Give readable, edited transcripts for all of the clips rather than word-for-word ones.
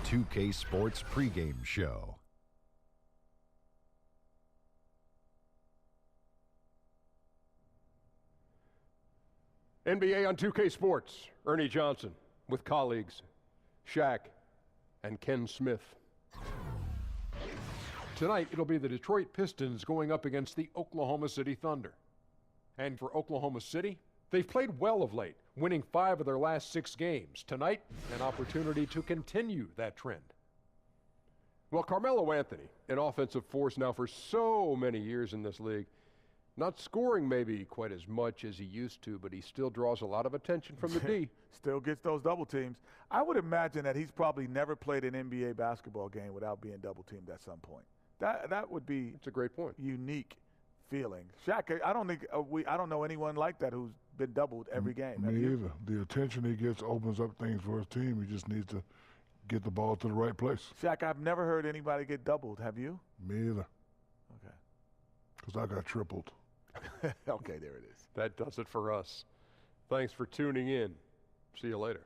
2K Sports pregame show. NBA on 2K Sports, Ernie Johnson with colleagues Shaq and Ken Smith. Tonight, it'll be the Detroit Pistons going up against the Oklahoma City Thunder. And for Oklahoma City, they've played well of late, winning 5 of their last 6 games. Tonight, an opportunity to continue that trend. Well, Carmelo Anthony, an offensive force now for so many years in this league, not scoring maybe quite as much as he used to, but he still draws a lot of attention from the D. Still gets those double teams. I would imagine that he's probably never played an NBA basketball game without being double teamed at some point. That would be It's a great point. Unique feeling. Shaq, I don't know anyone like that who's been doubled every game. Me either. The attention he gets opens up things for his team. He just needs to get the ball to the right place. Shaq, I've never heard anybody get doubled. Have you? Me either. Okay. Because I got tripled. Okay, there it is. That does it for us. Thanks for tuning in. See you later.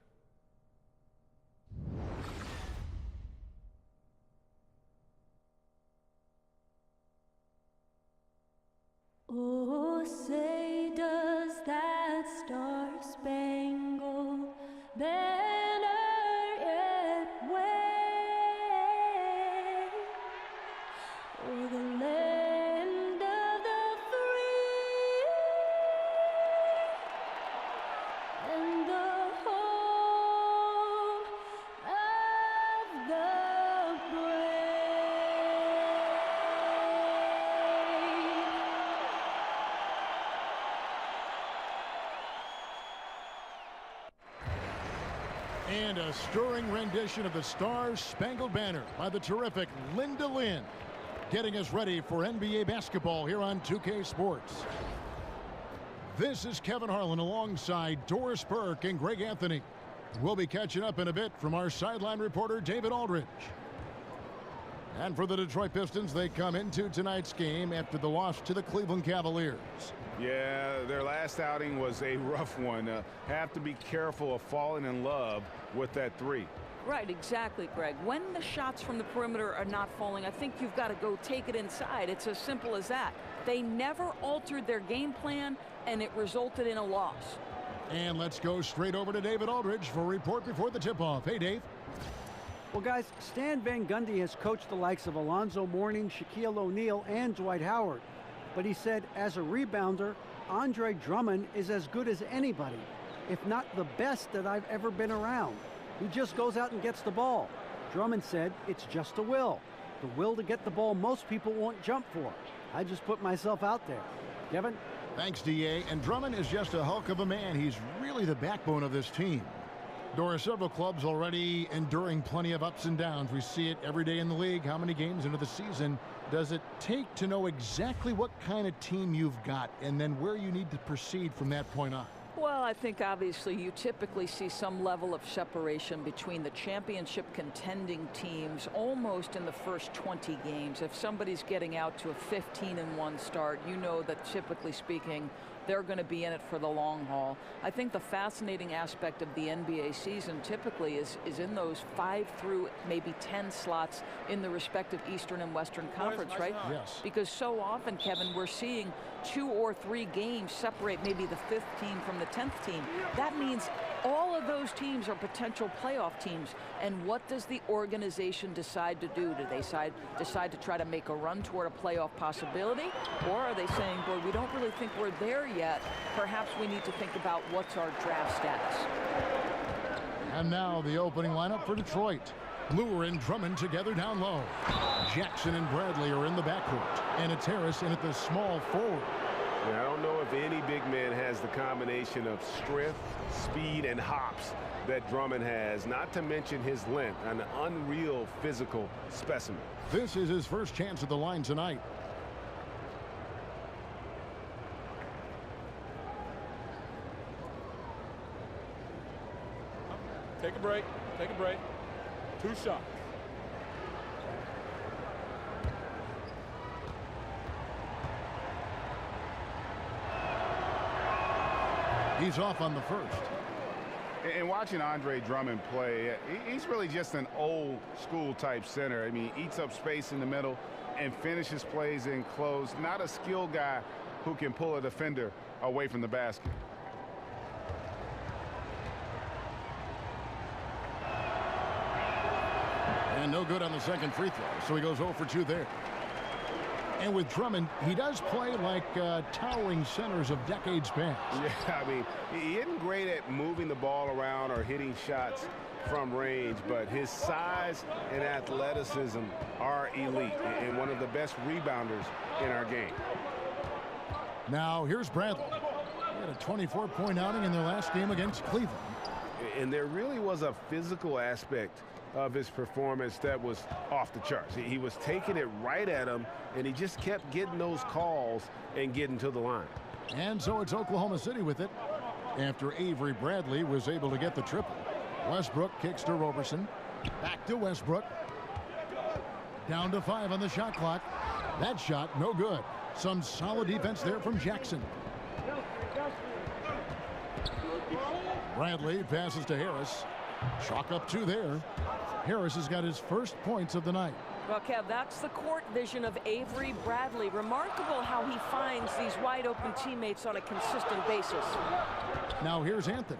Oh, say does that star-spangled banner yet wave o'er the land of the free and the home of the And a stirring rendition of the Star-Spangled Banner by the terrific Linda Lynn, getting us ready for NBA basketball here on 2K Sports. This is Kevin Harlan alongside Doris Burke and Greg Anthony. We'll be catching up in a bit from our sideline reporter, David Aldridge. And for the Detroit Pistons, they come into tonight's game after the loss to the Cleveland Cavaliers. Yeah, their last outing was a rough one. Have to be careful of falling in love with that three. Right, exactly, Greg. When the shots from the perimeter are not falling, I think you've got to go take it inside. It's as simple as that. They never altered their game plan, and it resulted in a loss. And let's go straight over to David Aldridge for a report before the tip-off. Hey, Dave. Well, guys, Stan Van Gundy has coached the likes of Alonzo Mourning, Shaquille O'Neal, and Dwight Howard. But he said, as a rebounder, Andre Drummond is as good as anybody, if not the best that I've ever been around. He just goes out and gets the ball. Drummond said it's just a will. The will to get the ball most people won't jump for. I just put myself out there. Kevin? Thanks, D.A. And Drummond is just a hulk of a man. He's really the backbone of this team. Doris, several clubs already enduring plenty of ups and downs. We see it every day in the league. How many games into the season does it take to know exactly what kind of team you've got and then where you need to proceed from that point on? Well, I think obviously you typically see some level of separation between the championship contending teams almost in the first 20 games. If somebody's getting out to a 15-1 start, you know that typically speaking, they're going to be in it for the long haul. I think the fascinating aspect of the NBA season typically is in those 5 through maybe 10 slots in the respective Eastern and Western Conference, right? Yes. Because so often, Kevin, we're seeing 2 or 3 games separate maybe the 5th team from the 10th team. That means all of those teams are potential playoff teams. And what does the organization decide to do? Do they decide to try to make a run toward a playoff possibility? Or are they saying, boy, we don't really think we're there yet. Perhaps we need to think about what's our draft status. And now the opening lineup for Detroit. Lure and Drummond together down low. Jackson and Bradley are in the backcourt. And it's Harris in at the small forward. Yeah, I don't know if any big man has the combination of strength, speed, and hops that Drummond has, not to mention his length, an unreal physical specimen. This is his first chance at the line tonight. Take a break. Take a break. 2 shots. He's off on the first. And watching Andre Drummond play, he's really just an old school type center. I mean, he eats up space in the middle and finishes plays in close. Not a skilled guy who can pull a defender away from the basket. And no good on the second free throw, so he goes 0 for 2 there. And with Drummond, he does play like towering centers of decades past. Yeah, I mean, he isn't great at moving the ball around or hitting shots from range, but his size and athleticism are elite and one of the best rebounders in our game. Now, here's Bradley. He had a 24-point outing in their last game against Cleveland. And there really was a physical aspect of his performance that was off the charts. He was taking it right at him, and he just kept getting those calls and getting to the line. And so it's Oklahoma City with it after Avery Bradley was able to get the triple. Westbrook kicks to Roberson. Back to Westbrook. Down to 5 on the shot clock. That shot, no good. Some solid defense there from Jackson. Bradley passes to Harris. Chalk up 2 there. Harris has got his first points of the night. Well, Kev, that's the court vision of Avery Bradley. Remarkable how he finds these wide-open teammates on a consistent basis. Now here's Anthony.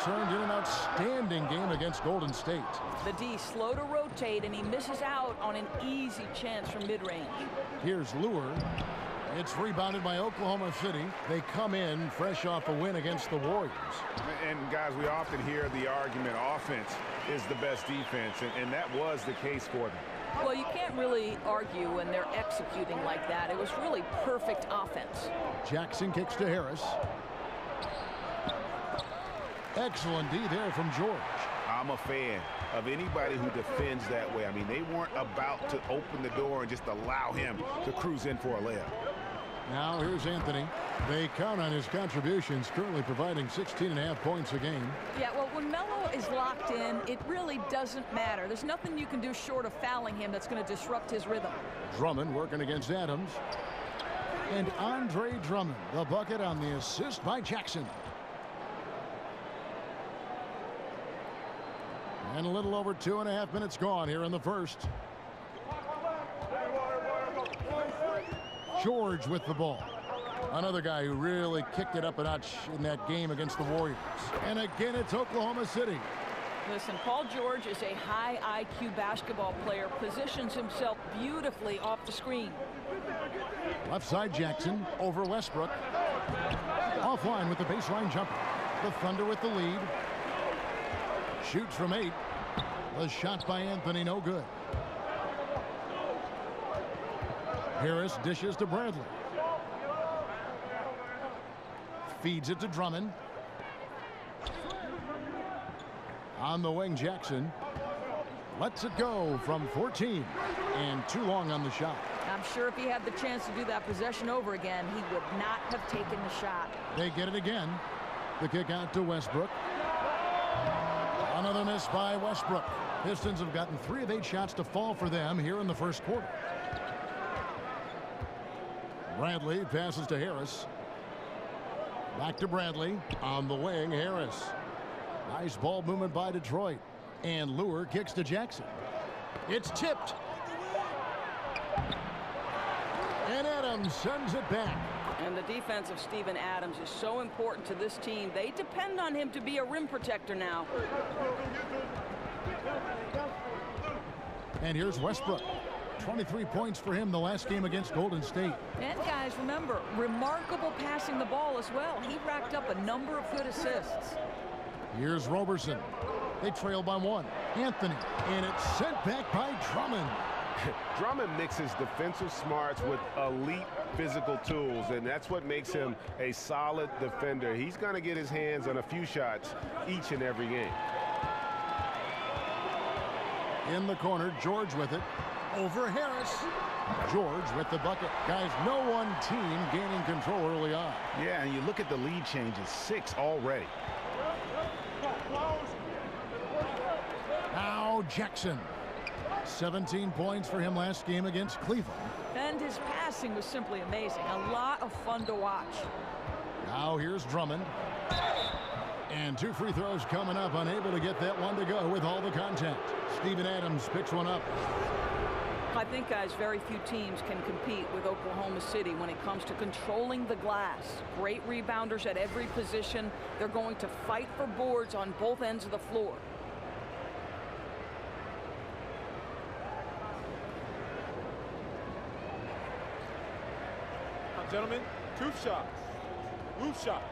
Turned in an outstanding game against Golden State. The D slow to rotate, and he misses out on an easy chance from mid-range. Here's Lure. It's rebounded by Oklahoma City. They come in fresh off a win against the Warriors. And guys, we often hear the argument offense is the best defense, and that was the case for them. Well, you can't really argue when they're executing like that. It was really perfect offense. Jackson kicks to Harris. Excellent D there from George. I'm a fan of anybody who defends that way. I mean, they weren't about to open the door and just allow him to cruise in for a layup. Now here's Anthony. They count on his contributions, currently providing 16.5 points a game. Yeah, well, when Melo is locked in, it really doesn't matter. There's nothing you can do short of fouling him that's going to disrupt his rhythm. Drummond working against Adams. And Andre Drummond, the bucket on the assist by Jackson. And a little over 2.5 minutes gone here in the first. George with the ball. Another guy who really kicked it up a notch in that game against the Warriors. And again, it's Oklahoma City. Listen, Paul George is a high IQ basketball player, positions himself beautifully off the screen. Left side Jackson over Westbrook. Offline with the baseline jumper. The Thunder with the lead. Shoots from 8. The shot by Anthony, no good. Harris dishes to Bradley. Feeds it to Drummond. On the wing, Jackson lets it go from 14. And too long on the shot. I'm sure if he had the chance to do that possession over again, he would not have taken the shot. They get it again. The kick out to Westbrook. Another miss by Westbrook. Pistons have gotten 3 of 8 shots to fall for them here in the first quarter. Bradley passes to Harris. Back to Bradley. On the wing, Harris. Nice ball movement by Detroit. And Lure kicks to Jackson. It's tipped. And Adams sends it back. And the defense of Steven Adams is so important to this team. They depend on him to be a rim protector now. And here's Westbrook. 23 points for him the last game against Golden State. And guys, remember, remarkable passing the ball as well. He racked up a number of good assists. Here's Roberson. They trail by 1. Anthony. And it's sent back by Drummond. Drummond mixes defensive smarts with elite physical tools, and that's what makes him a solid defender. He's going to get his hands on a few shots each and every game. In the corner, George with it. Over Harris. George with the bucket. Guys, no one team gaining control early on. Yeah, and you look at the lead changes, 6 already. Now Jackson. 17 points for him last game against Cleveland. And his passing was simply amazing. A lot of fun to watch. Now here's Drummond. And 2 free throws coming up, unable to get that one to go with all the contact. Steven Adams picks one up. I think, guys, very few teams can compete with Oklahoma City when it comes to controlling the glass. Great rebounders at every position. They're going to fight for boards on both ends of the floor. Now, gentlemen, 2 shots. Loose shots.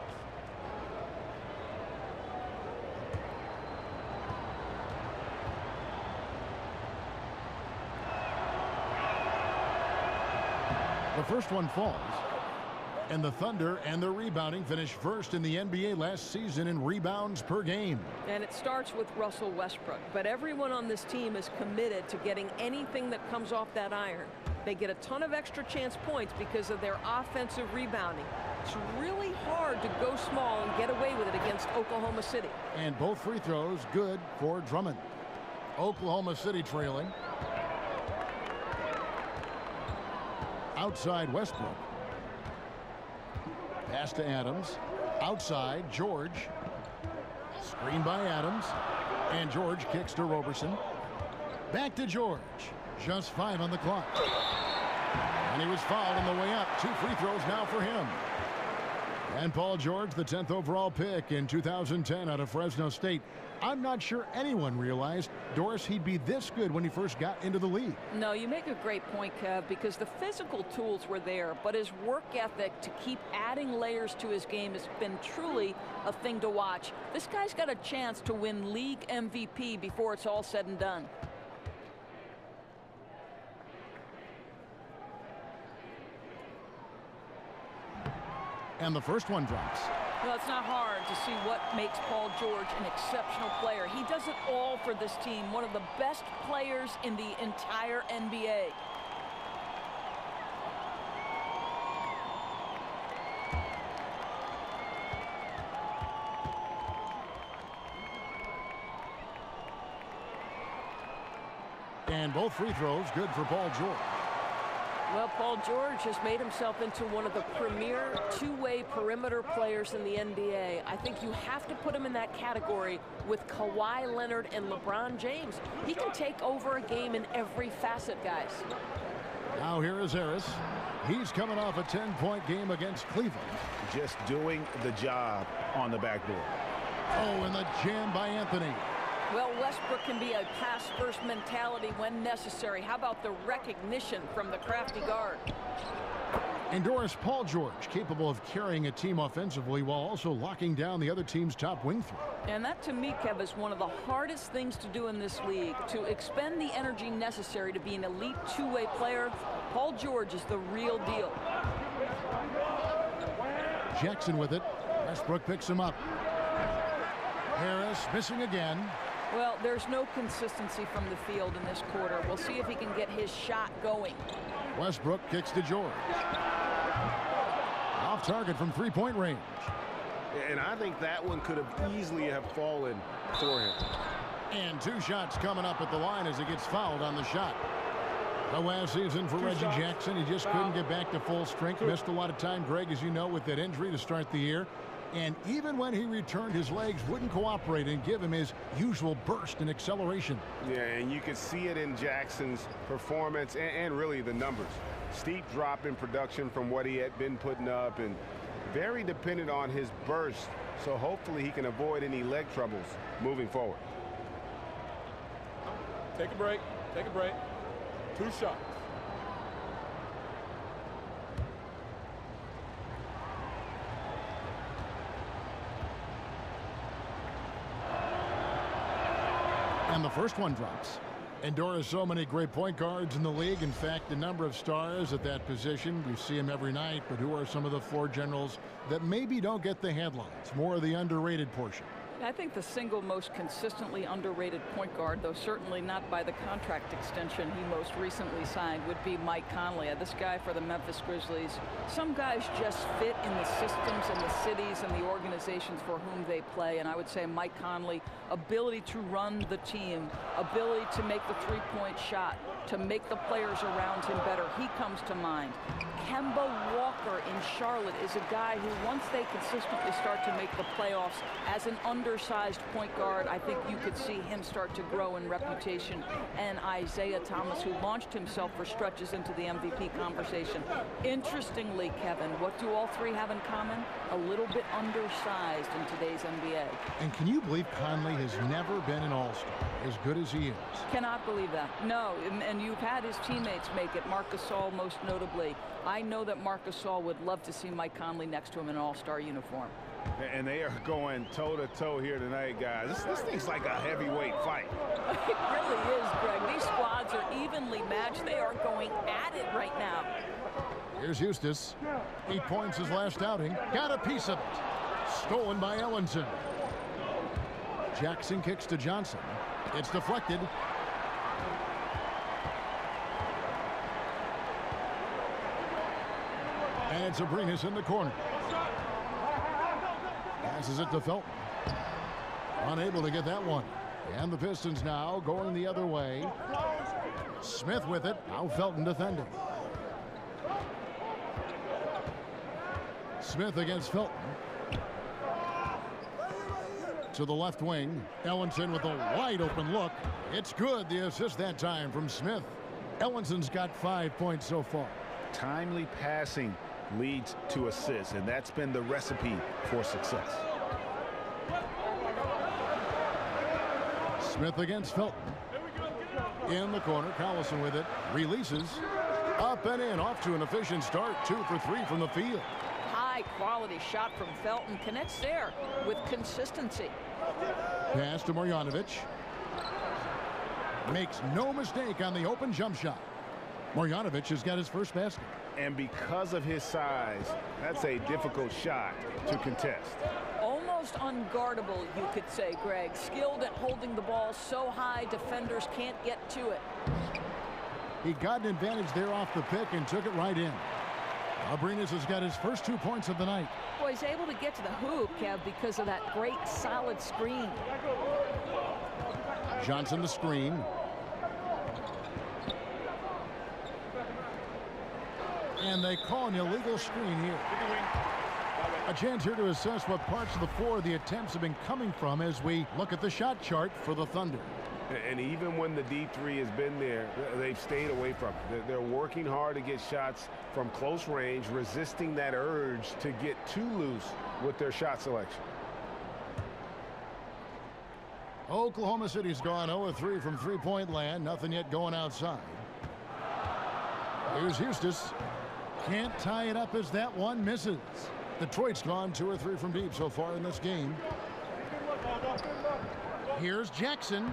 The first one falls. And the Thunder and their rebounding finished first in the NBA last season in rebounds per game. And it starts with Russell Westbrook. But everyone on this team is committed to getting anything that comes off that iron. They get a ton of extra chance points because of their offensive rebounding. It's really hard to go small and get away with it against Oklahoma City. And both free throws good for Drummond. Oklahoma City trailing. Outside Westbrook. Pass to Adams. Outside George. Screen by Adams. And George kicks to Roberson. Back to George. Just 5 on the clock. And he was fouled on the way up. 2 free throws now for him. And Paul George, the 10th overall pick in 2010 out of Fresno State. I'm not sure anyone realized, Doris, he'd be this good when he first got into the league. No, you make a great point, Kev, because the physical tools were there, but his work ethic to keep adding layers to his game has been truly a thing to watch. This guy's got a chance to win league MVP before it's all said and done. And the first one drops. Well, it's not hard to see what makes Paul George an exceptional player. He does it all for this team, one of the best players in the entire NBA. And both free throws good for Paul George. Well, Paul George has made himself into one of the premier two-way perimeter players in the NBA. I think you have to put him in that category with Kawhi Leonard and LeBron James. He can take over a game in every facet, guys. Now here is Harris. He's coming off a 10-point game against Cleveland. Just doing the job on the backboard. Oh, and the jam by Anthony. Well, Westbrook can be a pass-first mentality when necessary. How about the recognition from the crafty guard? And Doris, Paul George, capable of carrying a team offensively while also locking down the other team's top wing threat. And that, to me, Kev, is one of the hardest things to do in this league. To expend the energy necessary to be an elite two-way player, Paul George is the real deal. Jackson with it. Westbrook picks him up. Harris missing again. Well, there's no consistency from the field in this quarter. We'll see if he can get his shot going. Westbrook kicks to George. Off target from three-point range. And I think that one could have easily have fallen for him. And 2 shots coming up at the line as he gets fouled on the shot. The last season for Reggie Jackson, he just couldn't get back to full strength. Missed a lot of time, Greg, as you know, with that injury to start the year. And even when he returned, his legs wouldn't cooperate and give him his usual burst and acceleration. Yeah, and you could see it in Jackson's performance and really the numbers. Steep drop in production from what he had been putting up and very dependent on his burst. So hopefully he can avoid any leg troubles moving forward. Take a break. Take a break. 2 shots. And the first one drops. And Doris, so many great point guards in the league. In fact, a number of stars at that position. We see them every night, but who are some of the floor generals that maybe don't get the headlines? More of the underrated portion. I think the single most consistently underrated point guard, though certainly not by the contract extension he most recently signed, would be Mike Conley. This guy for the Memphis Grizzlies. Some guys just fit in the systems and the cities and the organizations for whom they play, and I would say Mike Conley, ability to run the team, ability to make the three-point shot, to make the players around him better. He comes to mind. Kemba Walker in Charlotte is a guy who, once they consistently start to make the playoffs as an undersized point guard, I think you could see him start to grow in reputation. And Isaiah Thomas, who launched himself for stretches into the MVP conversation. Interestingly, Kevin, what do all three have in common? A little bit undersized in today's NBA. And can you believe Conley has never been an all-star, as good as he is? Cannot believe that. No, and you've had his teammates make it, Marc Gasol most notably. I know that Marc Gasol would love to see Mike Conley next to him in an all-star uniform. And they are going toe-to-toe here tonight, guys. This thing's like a heavyweight fight. It really is, Greg. These squads are evenly matched. They are going at it right now. Here's Eustace. 8 points his last outing. Got a piece of it. Stolen by Ellenson. Jackson kicks to Johnson. It's deflected. And it's Abrinas in the corner. Passes it to Felton. Unable to get that one. And the Pistons now going the other way. Smith with it. Now Felton defending. Smith against Felton. To the left wing. Ellenson with a wide open look. It's good. The assist that time from Smith. Ellenson's got 5 points so far. Timely passing leads to assists, and that's been the recipe for success. Smith against Felton. In the corner, Collison with it. Releases. Up and in. Off to an efficient start. 2 for 3 from the field. High quality shot from Felton. Connects there with consistency. Pass to Marjanovic. Makes no mistake on the open jump shot. Marjanovic has got his first basket. And because of his size, that's a difficult shot to contest. Almost unguardable, you could say, Greg. Skilled at holding the ball so high, defenders can't get to it. He got an advantage there off the pick and took it right in. Abrinas has got his first 2 points of the night. Boy, he's able to get to the hoop, Kev, because of that great solid screen. Johnson the screen. And they call an illegal screen here. A chance here to assess what parts of the floor the attempts have been coming from as we look at the shot chart for the Thunder. And even when the D3 has been there, they've stayed away from it. They're working hard to get shots from close range, resisting that urge to get too loose with their shot selection. Oklahoma City's gone 0-3 from three-point land. Nothing yet going outside. Here's Eustace. Can't tie it up as that one misses. Detroit's gone 2 or 3 from deep so far in this game. Here's Jackson.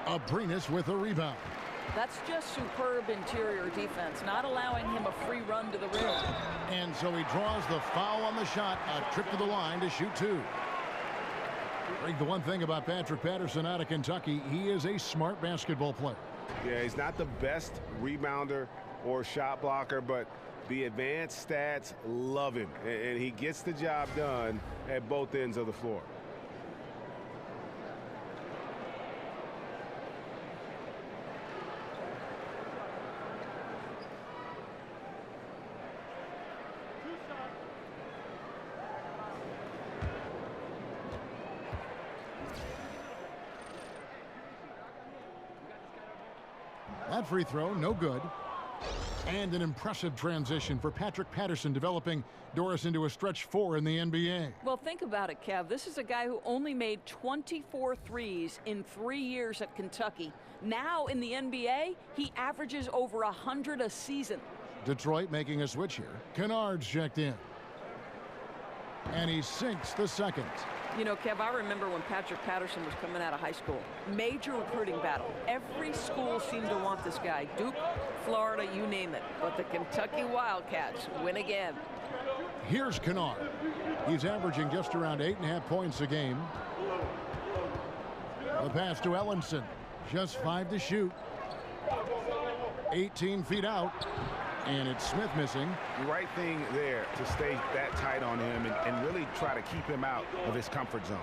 Abrinas with a rebound. That's just superb interior defense, not allowing him a free run to the rim. And so he draws the foul on the shot. A trip to the line to shoot 2. Greg, the one thing about Patrick Patterson out of Kentucky, he is a smart basketball player. Yeah, he's not the best rebounder or shot blocker, but the advanced stats love him, and he gets the job done at both ends of the floor. That free throw, no good. And an impressive transition for Patrick Patterson, developing Doris into a stretch 4 in the NBA. Well, think about it, Kev. This is a guy who only made 24 threes in 3 years at Kentucky. Now in the NBA, he averages over 100 a season. Detroit making a switch here. Kennard's checked in. And he sinks the second. You know, Kev, I remember when Patrick Patterson was coming out of high school. Major recruiting battle. Every school seemed to want this guy. Duke, Florida, you name it. But the Kentucky Wildcats win again. Here's Kennard. He's averaging just around 8.5 points a game. The pass to Ellenson. Just 5 to shoot. 18 feet out. And it's Smith missing. The right thing there to stay that tight on him and really try to keep him out of his comfort zone.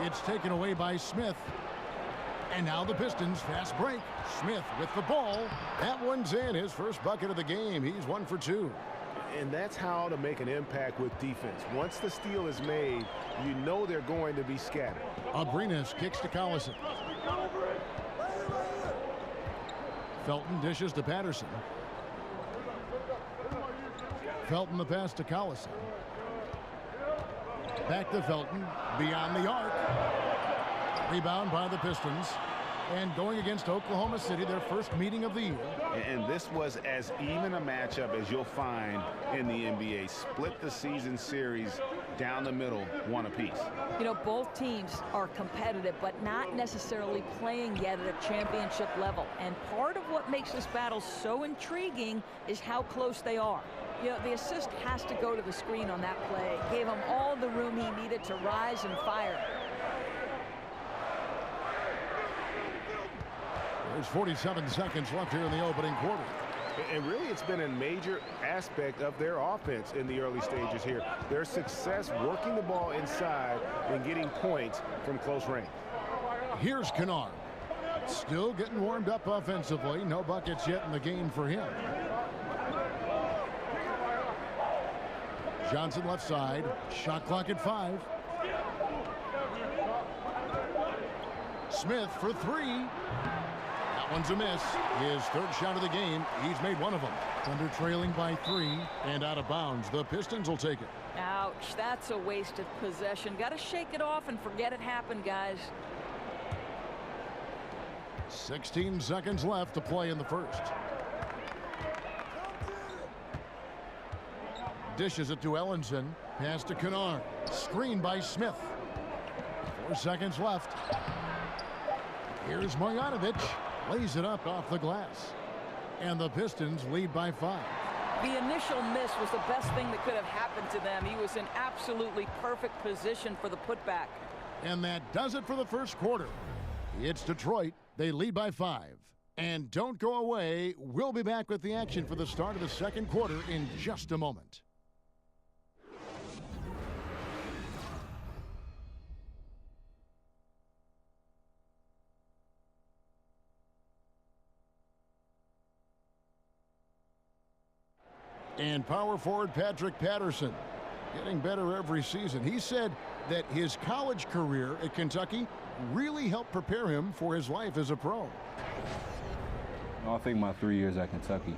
It's taken away by Smith. And now the Pistons fast break. Smith with the ball. That one's in. His first bucket of the game. He's 1 for 2. And that's how to make an impact with defense. Once the steal is made, you know they're going to be scattered. Abrinas kicks to Collison. Felton dishes to Patterson. Felton the pass to Collison. Back to Felton. Beyond the arc. Rebound by the Pistons. And going against Oklahoma City, their first meeting of the year. And this was as even a matchup as you'll find in the NBA. Split the season series down the middle, 1 apiece. You know, both teams are competitive, but not necessarily playing yet at a championship level. And part of what makes this battle so intriguing is how close they are. You know, the assist has to go to the screen on that play. Gave him all the room he needed to rise and fire. There's 47 seconds left here in the opening quarter. And really, it's been a major aspect of their offense in the early stages here. Their success working the ball inside and getting points from close range. Here's Kennard. Still getting warmed up offensively. No buckets yet in the game for him. Johnson left side. Shot clock at 5. Smith for 3. That one's a miss. His third shot of the game. He's made 1 of them. Thunder trailing by 3 and out of bounds. The Pistons will take it. Ouch, that's a wasted possession. Got to shake it off and forget it happened, guys. 16 seconds left to play in the first. Dishes it to Ellenson. Pass to Kennard. Screen by Smith. 4 seconds left. Here's Marjanovic. Lays it up off the glass. And the Pistons lead by 5. The initial miss was the best thing that could have happened to them. He was in absolutely perfect position for the putback. And that does it for the first quarter. It's Detroit. They lead by 5. And don't go away. We'll be back with the action for the start of the second quarter in just a moment. And power forward Patrick Patterson getting better every season. He said that his college career at Kentucky really helped prepare him for his life as a pro. I think my 3 years at Kentucky,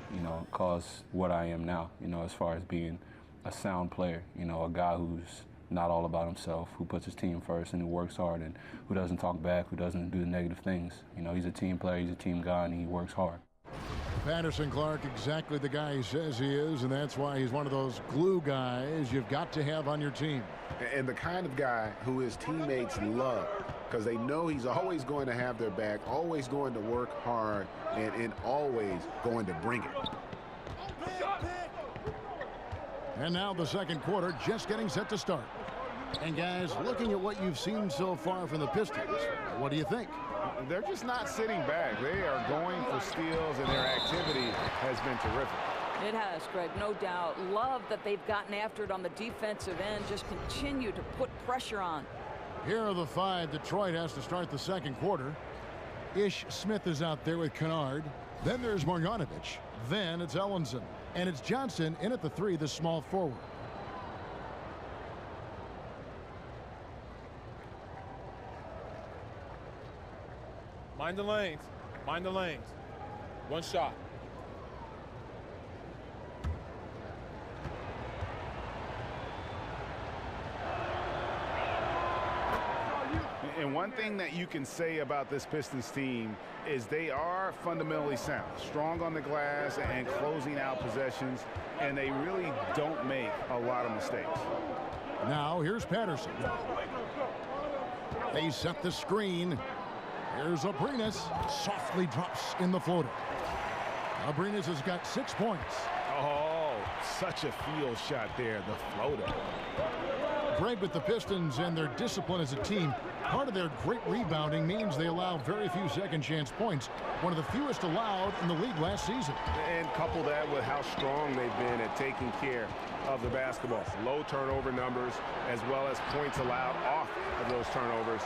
caused what I am now, as far as being a sound player, a guy who's not all about himself, who puts his team first and who works hard and who doesn't talk back, who doesn't do the negative things. He's a team player, he's a team guy, and he works hard. Patterson Clark, exactly the guy he says he is, and that's why he's one of those glue guys you've got to have on your team. And the kind of guy who his teammates love, because they know he's always going to have their back, always going to work hard, and always going to bring it. And now the second quarter just getting set to start. And guys, looking at what you've seen so far from the Pistons, what do you think? They're just not sitting back. They are going for steals, and their activity has been terrific. It has, Greg, no doubt. Love that they've gotten after it on the defensive end. Just continue to put pressure on. Here are the 5. Detroit has to start the second quarter. Ish Smith is out there with Kennard. Then there's Marjanovic. Then it's Ellenson. And it's Johnson in at the 3, the small forward. Mind the lanes. Mind the lanes. 1 shot. And one thing that you can say about this Pistons team is they are fundamentally sound, strong on the glass and closing out possessions, and they really don't make a lot of mistakes. Now here's Patterson. They set the screen. Here's Abrinas. Softly drops in the floater. Abrinas has got 6 points. Oh, such a field shot there, the floater. Greg, with the Pistons and their discipline as a team, part of their great rebounding means they allow very few second chance points, one of the fewest allowed in the league last season. And couple that with how strong they've been at taking care of the basketball. Low turnover numbers as well as points allowed off of those turnovers.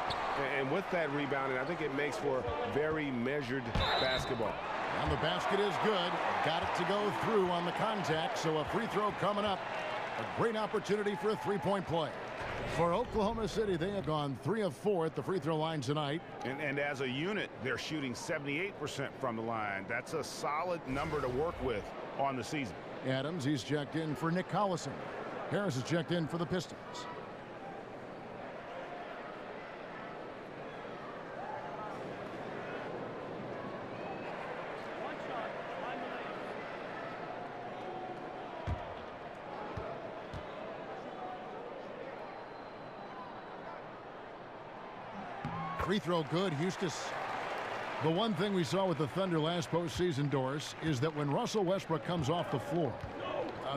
And with that rebounding, I think it makes for very measured basketball. And the basket is good. Got it to go through on the contact, so a free throw coming up. A great opportunity for a three-point play. For Oklahoma City, they have gone 3 of 4 at the free throw line tonight. And as a unit, they're shooting 78% from the line. That's a solid number to work with on the season. Adams, he's checked in for Nick Collison. Harris is checked in for the Pistons. Free throw good, Eustace. The one thing we saw with the Thunder last postseason, Doris, is that when Russell Westbrook comes off the floor,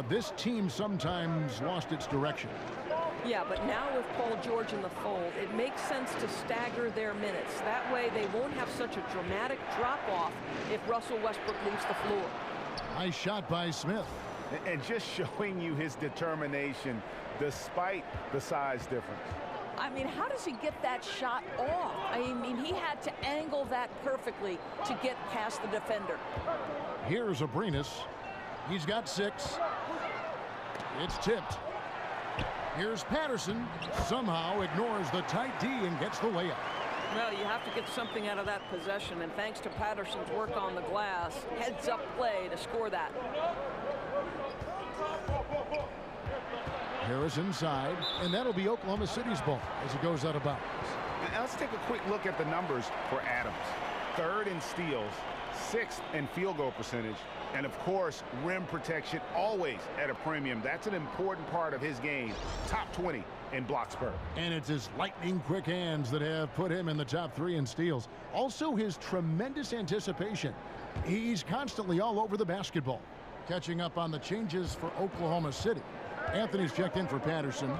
this team sometimes lost its direction. Yeah, but now with Paul George in the fold, it makes sense to stagger their minutes. That way they won't have such a dramatic drop-off if Russell Westbrook leaves the floor. Nice shot by Smith. And just showing you his determination despite the size difference. I mean, how does he get that shot off? I mean, he had to angle that perfectly to get past the defender. Here's Abrinas. He's got 6. It's tipped. Here's Patterson. Somehow ignores the tight D and gets the layup. Well, you have to get something out of that possession, and thanks to Patterson's work on the glass, heads-up play to score that. Harris inside, and that'll be Oklahoma City's ball as it goes out of bounds. Now let's take a quick look at the numbers for Adams. 3rd in steals, 6th in field goal percentage, and of course, rim protection always at a premium. That's an important part of his game. Top 20 in block spur. And it's his lightning quick hands that have put him in the top 3 in steals. Also his tremendous anticipation. He's constantly all over the basketball. Catching up on the changes for Oklahoma City. Anthony's checked in for Patterson.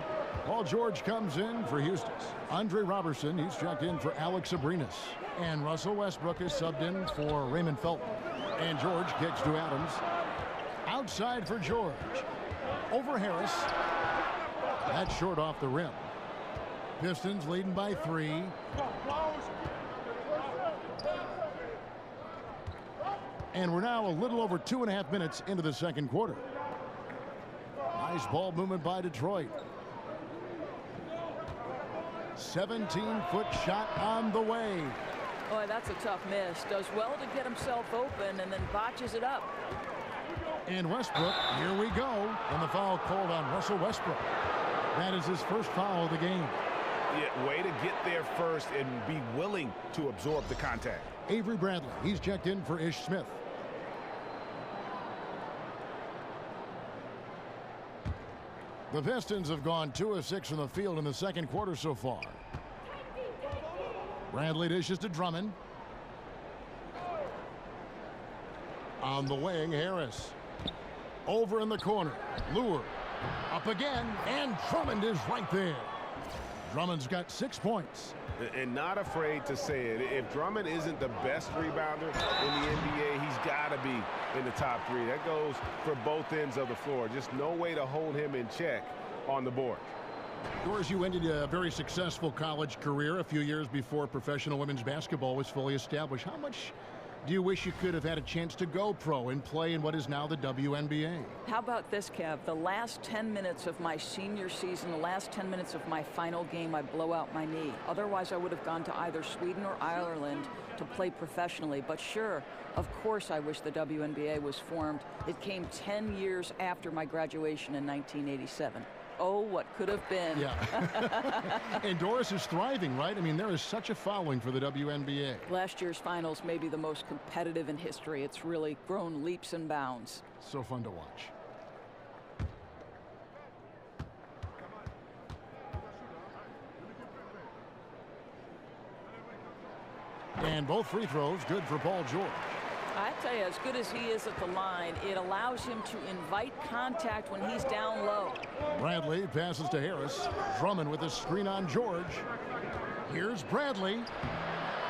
Paul George comes in for Houston. Andre Robertson, he's checked in for Alex Abrinas. And Russell Westbrook is subbed in for Raymond Felton. And George kicks to Adams. Outside for George. Over Harris. That's short off the rim. Pistons leading by 3. And we're now a little over 2.5 minutes into the second quarter. Nice ball movement by Detroit. 17-foot shot on the way. Boy, that's a tough miss. Does well to get himself open and then botches it up. And Westbrook, here we go. And the foul called on Russell Westbrook. That is his first foul of the game. Yeah, way to get there first and be willing to absorb the contact. Avery Bradley, he's checked in for Ish Smith. The Pistons have gone 2 of 6 from the field in the second quarter so far. Bradley dishes to Drummond. On the wing, Harris. Over in the corner. Lure. Up again, and Drummond is right there. Drummond's got 6 points. And not afraid to say it. If Drummond isn't the best rebounder in the NBA, he's got to be in the top 3. That goes for both ends of the floor. Just no way to hold him in check on the board. Doris, you ended a very successful college career a few years before professional women's basketball was fully established. How much do you wish you could have had a chance to go pro and play in what is now the WNBA? How about this, Kev? The last 10 minutes of my senior season, the last 10 minutes of my final game, I blow out my knee. Otherwise, I would have gone to either Sweden or Ireland to play professionally. But sure, of course I wish the WNBA was formed. It came 10 years after my graduation in 1987. Oh, what could have been. Yeah. And Doris is thriving, right? I mean, there is such a following for the WNBA. Last year's finals may be the most competitive in history. It's really grown leaps and bounds. So fun to watch. And both free throws good for Paul George. I tell you, as good as he is at the line, it allows him to invite contact when he's down low. Bradley passes to Harris. Drummond with a screen on George. Here's Bradley.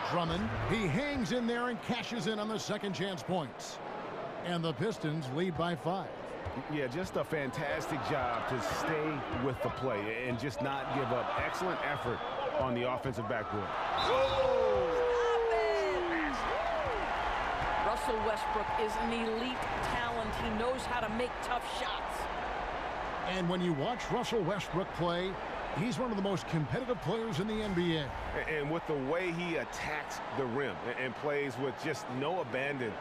Drummond, he hangs in there and cashes in on the second chance points. And the Pistons lead by 5. Yeah, just a fantastic job to stay with the play and just not give up. Excellent effort on the offensive backboard. Russell Westbrook is an elite talent. He knows how to make tough shots. And when you watch Russell Westbrook play, he's one of the most competitive players in the NBA. And with the way he attacks the rim and plays with just no abandon,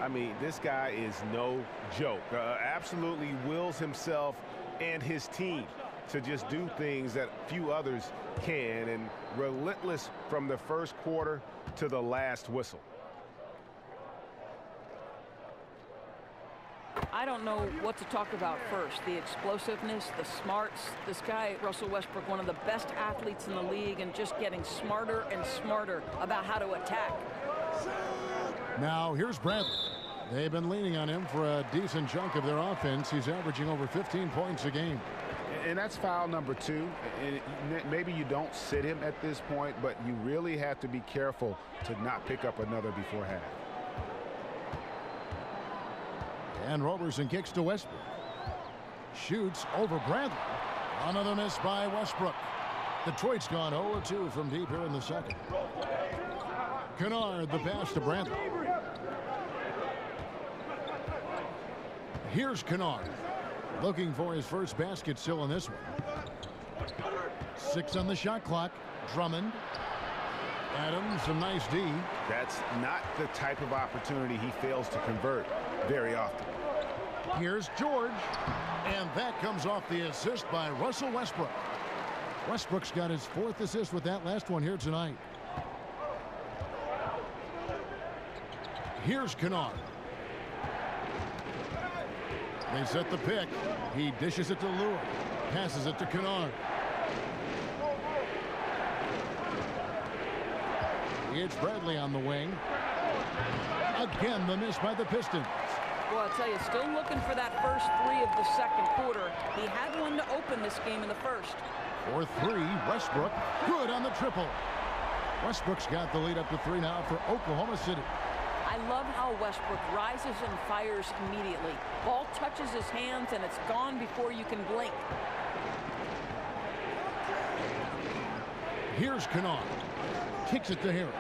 I mean, this guy is no joke. Absolutely wills himself and his team to just do things that few others can, and relentless from the first quarter to the last whistle. I don't know what to talk about first. The explosiveness, the smarts. This guy, Russell Westbrook, one of the best athletes in the league, and just getting smarter and smarter about how to attack. Now, here's Bradley. They've been leaning on him for a decent chunk of their offense. He's averaging over 15 points a game. And that's foul number 2. And maybe you don't sit him at this point, but you really have to be careful to not pick up another before half. And Roberson kicks to Westbrook. Shoots over Bradley. Another miss by Westbrook. Detroit's gone 0-2 from deep here in the second. Kennard, the pass to Bradley. Here's Kennard. Looking for his first basket still in this one. 6 on the shot clock. Drummond. Adams, some nice D. That's not the type of opportunity he fails to convert very often. Here's George. And that comes off the assist by Russell Westbrook. Westbrook's got his 4th assist with that last one here tonight. Here's Kennard. They set the pick. He dishes it to Lure. Passes it to Kennard. It's Bradley on the wing. Again, the miss by the Pistons. Well, I'll tell you, still looking for that first 3 of the second quarter. He had one to open this game in the first. For 3, Westbrook. Good on the triple. Westbrook's got the lead up to 3 now for Oklahoma City. I love how Westbrook rises and fires immediately. Ball touches his hands, and it's gone before you can blink. Here's Kennard. Kicks it to Harris.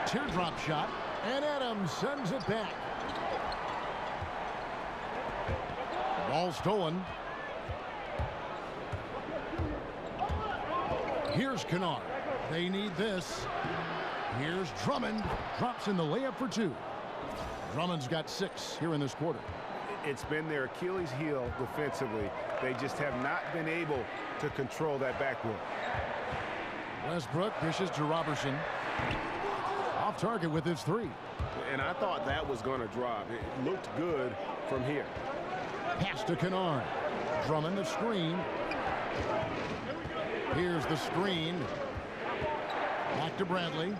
Teardrop shot, and Adams sends it back. Ball stolen. Here's Kennard. They need this. Here's Drummond. Drops in the layup for 2. Drummond's got 6 here in this quarter. It's been their Achilles heel defensively. They just have not been able to control that backboard. Westbrook dishes to Roberson. Off target with his 3. And I thought that was going to drop. It looked good from here. Pass to Kennard. Drummond the screen. Here's the screen. Back to Bradley.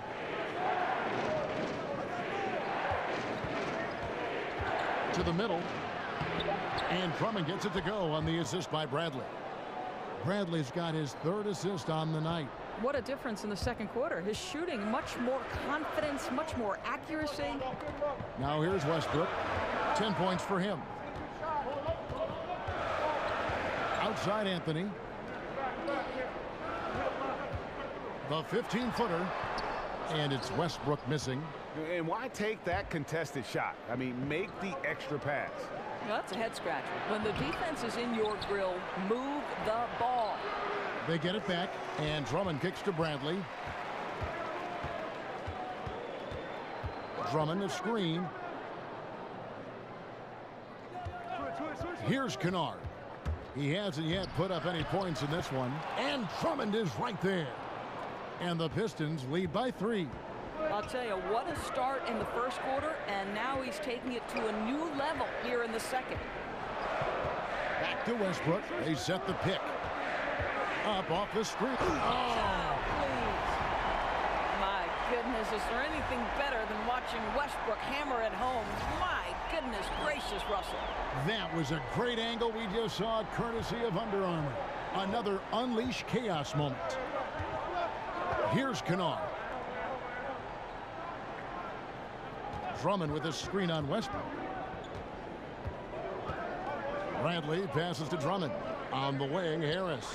To the middle. And Drummond gets it to go on the assist by Bradley. Bradley's got his 3rd assist on the night. What a difference in the second quarter. His shooting, much more confidence, much more accuracy. Now here's Westbrook. 10 points for him. Outside Anthony. The 15-footer. And it's Westbrook missing. And why take that contested shot? I mean, make the extra pass. Well, that's a head scratcher. When the defense is in your grill, move the ball. They get it back, and Drummond kicks to Bradley. Drummond the screen. Here's Kennard. He hasn't yet put up any points in this one, and Drummond is right there. And the Pistons lead by 3. I'll tell you, what a start in the first quarter, and now he's taking it to a new level here in the second. Back to Westbrook. They set the pick. Up off the screen. Oh! My goodness, is there anything better than watching Westbrook hammer at home? My goodness gracious, Russell. That was a great angle we just saw, courtesy of Under Armour. Another unleash chaos moment. Here's Kennard. Drummond with a screen on Westbrook. Bradley passes to Drummond. On the wing, Harris.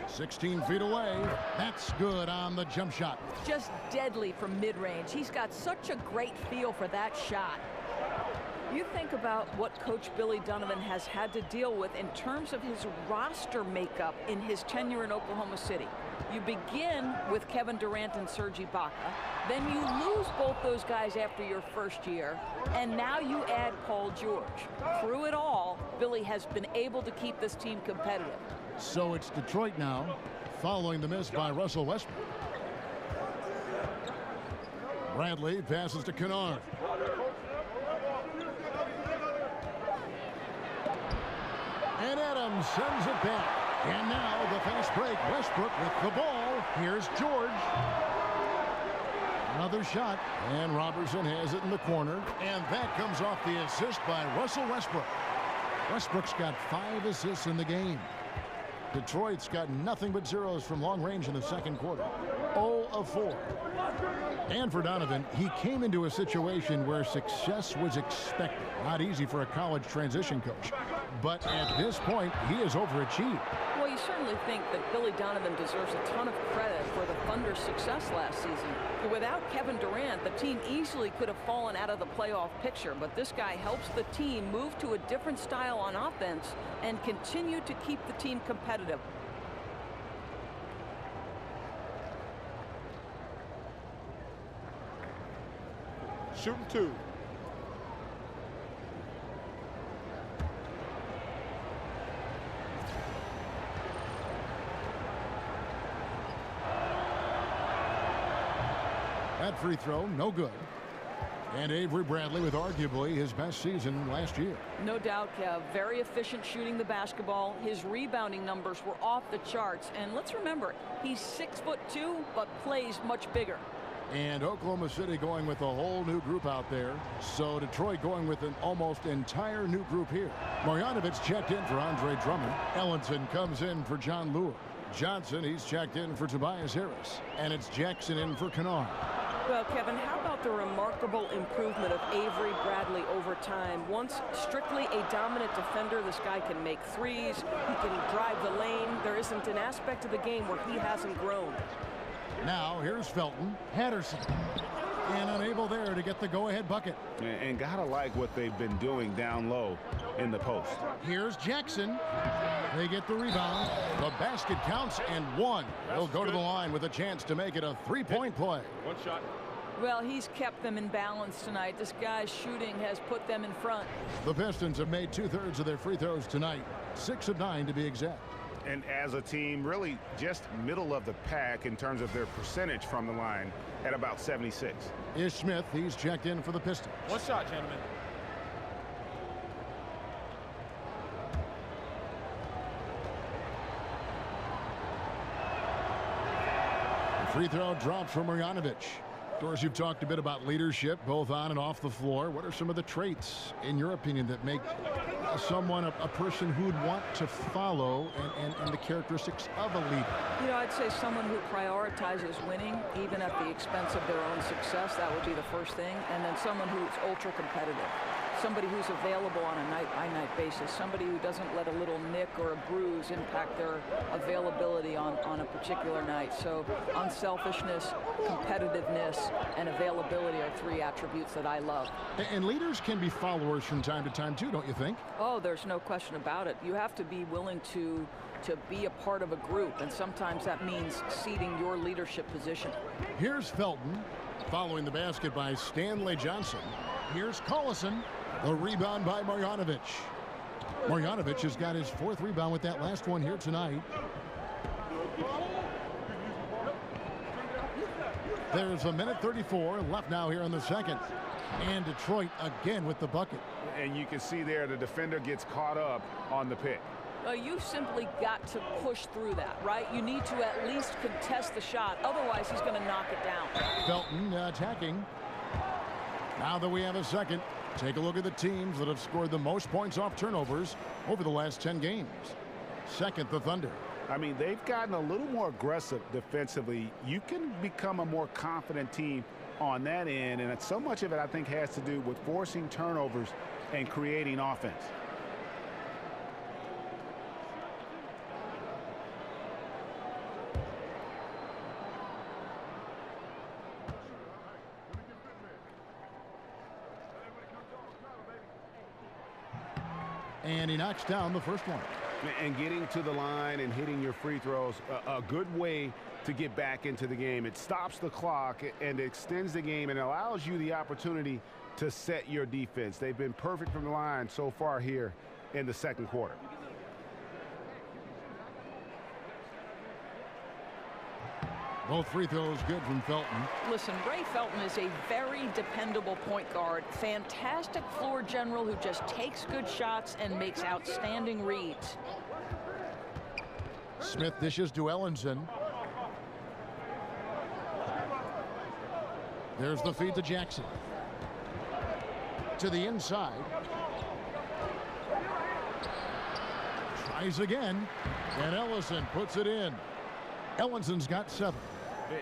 16 feet away. That's good on the jump shot. Just deadly from mid-range. He's got such a great feel for that shot. You think about what Coach Billy Donovan has had to deal with in terms of his roster makeup in his tenure in Oklahoma City. You begin with Kevin Durant and Serge Ibaka. Then you lose both those guys after your first year. And now you add Paul George. Through it all, Billy has been able to keep this team competitive. So it's Detroit now, following the miss by Russell Westbrook. Bradley passes to Kennard. And Adams sends it back. And now the fast break. Westbrook with the ball. Here's George. Another shot. And Robertson has it in the corner. And that comes off the assist by Russell Westbrook. Westbrook's got 5 assists in the game. Detroit's got nothing but zeros from long range in the second quarter. 0 of 4. And for Donovan, he came into a situation where success was expected. Not easy for a college transition coach. But at this point, he has overachieved. Well, you certainly think that Billy Donovan deserves a ton of credit for the Thunder's success last season. Without Kevin Durant, the team easily could have fallen out of the playoff picture, but this guy helps the team move to a different style on offense and continue to keep the team competitive. Shooting 2. That free throw, no good. And Avery Bradley with arguably his best season last year. No doubt, Kev. Very efficient shooting the basketball. His rebounding numbers were off the charts. And let's remember, he's 6'2", but plays much bigger. And Oklahoma City going with a whole new group out there. So Detroit going with an almost entire new group here. Marjanovic checked in for Andre Drummond. Ellenson comes in for John Lure. Johnson, he's checked in for Tobias Harris. And it's Jackson in for Kennard. Well, Kevin, how about the remarkable improvement of Avery Bradley over time? Once strictly a dominant defender, this guy can make threes, he can drive the lane. There isn't an aspect of the game where he hasn't grown. Now, here's Felton. Patterson. And unable there to get the go-ahead bucket. And gotta like what they've been doing down low in the post. Here's Jackson. They get the rebound. The basket counts and one. They'll go to the line with a chance to make it a three-point play. One shot. Well, he's kept them in balance tonight. This guy's shooting has put them in front. The Pistons have made 2/3 of their free throws tonight. 6 of 9 to be exact. And as a team, really just middle of the pack in terms of their percentage from the line at about 76. Ish Smith, he's checked in for the Pistons. One shot, gentlemen. The free throw drops from Marjanovic. Of course, you've talked a bit about leadership, both on and off the floor. What are some of the traits, in your opinion, that make someone a person who would want to follow and the characteristics of a leader? You know, I'd say someone who prioritizes winning, even at the expense of their own success. That would be the first thing. And then someone who's ultra competitive. Somebody who's available on a night-by-night basis. Somebody who doesn't let a little nick or a bruise impact their availability on a particular night. So unselfishness, competitiveness, and availability are 3 attributes that I love. And leaders can be followers from time to time, too, don't you think? Oh, there's no question about it. You have to be willing to be a part of a group, and sometimes that means ceding your leadership position. Here's Felton, following the basket by Stanley Johnson. Here's Collison. The rebound by Marjanovic. Marjanovic has got his 4th rebound with that last one here tonight. There's a minute 34 left now here in the second. And Detroit again with the bucket. And you can see there the defender gets caught up on the pick. Well, you've simply got to push through that, right? You need to at least contest the shot. Otherwise, he's going to knock it down. Felton attacking. Now that we have a second, take a look at the teams that have scored the most points off turnovers over the last 10 games. Second, the Thunder. I mean, they've gotten a little more aggressive defensively. You can become a more confident team on that end, and so much of it, I think, has to do with forcing turnovers and creating offense. And he knocks down the first one. And getting to the line and hitting your free throws, a good way to get back into the game. It stops the clock and extends the game and allows you the opportunity to set your defense. They've been perfect from the line so far here in the second quarter. Both free throws good from Felton. Listen, Ray Felton is a very dependable point guard. Fantastic floor general who just takes good shots and makes outstanding reads. Smith dishes to Ellenson. There's the feed to Jackson. To the inside. Tries again. And Ellison puts it in. Ellison's got 7.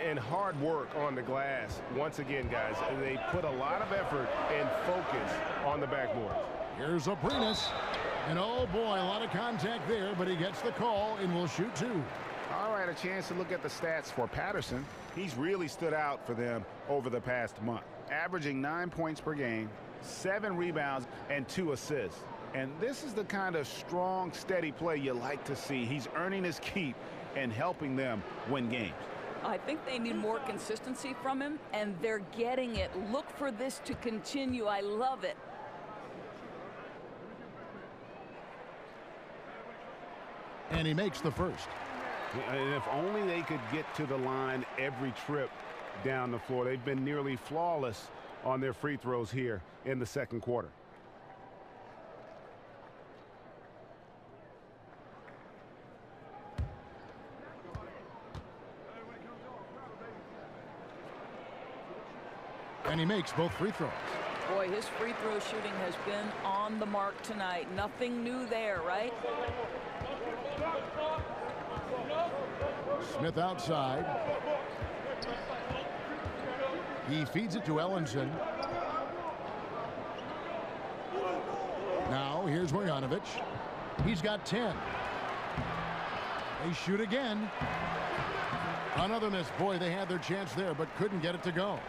And hard work on the glass. Once again, guys, they put a lot of effort and focus on the backboard. Here's Aprinas. And oh boy, a lot of contact there, but he gets the call and will shoot 2. All right, a chance to look at the stats for Patterson. He's really stood out for them over the past month, averaging 9 points per game, 7 rebounds, and 2 assists. And this is the kind of strong, steady play you like to see. He's earning his keep and helping them win games. I think they need more consistency from him, and they're getting it. Look for this to continue. I love it. And he makes the first. And if only they could get to the line every trip down the floor. They've been nearly flawless on their free throws here in the second quarter. And he makes both free throws. Boy, his free throw shooting has been on the mark tonight. Nothing new there, right? Smith outside. He feeds it to Ellenson. Now here's Marjanovic. He's got 10. They shoot again. Another miss. Boy, they had their chance there, but couldn't get it to go.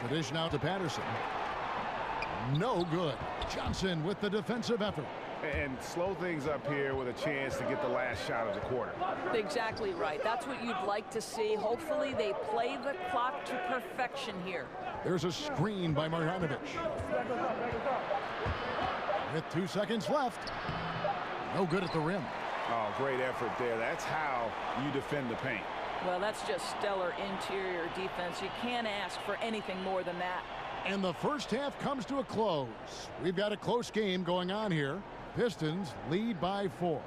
The dish now to Patterson. No good. Johnson with the defensive effort. And slow things up here with a chance to get the last shot of the quarter. Exactly right. That's what you'd like to see. Hopefully they play the clock to perfection here. There's a screen by Marjanovic. With 2 seconds left. No good at the rim. Oh, great effort there. That's how you defend the paint. Well, that's just stellar interior defense. You can't ask for anything more than that. And the first half comes to a close. We've got a close game going on here. Pistons lead by 4.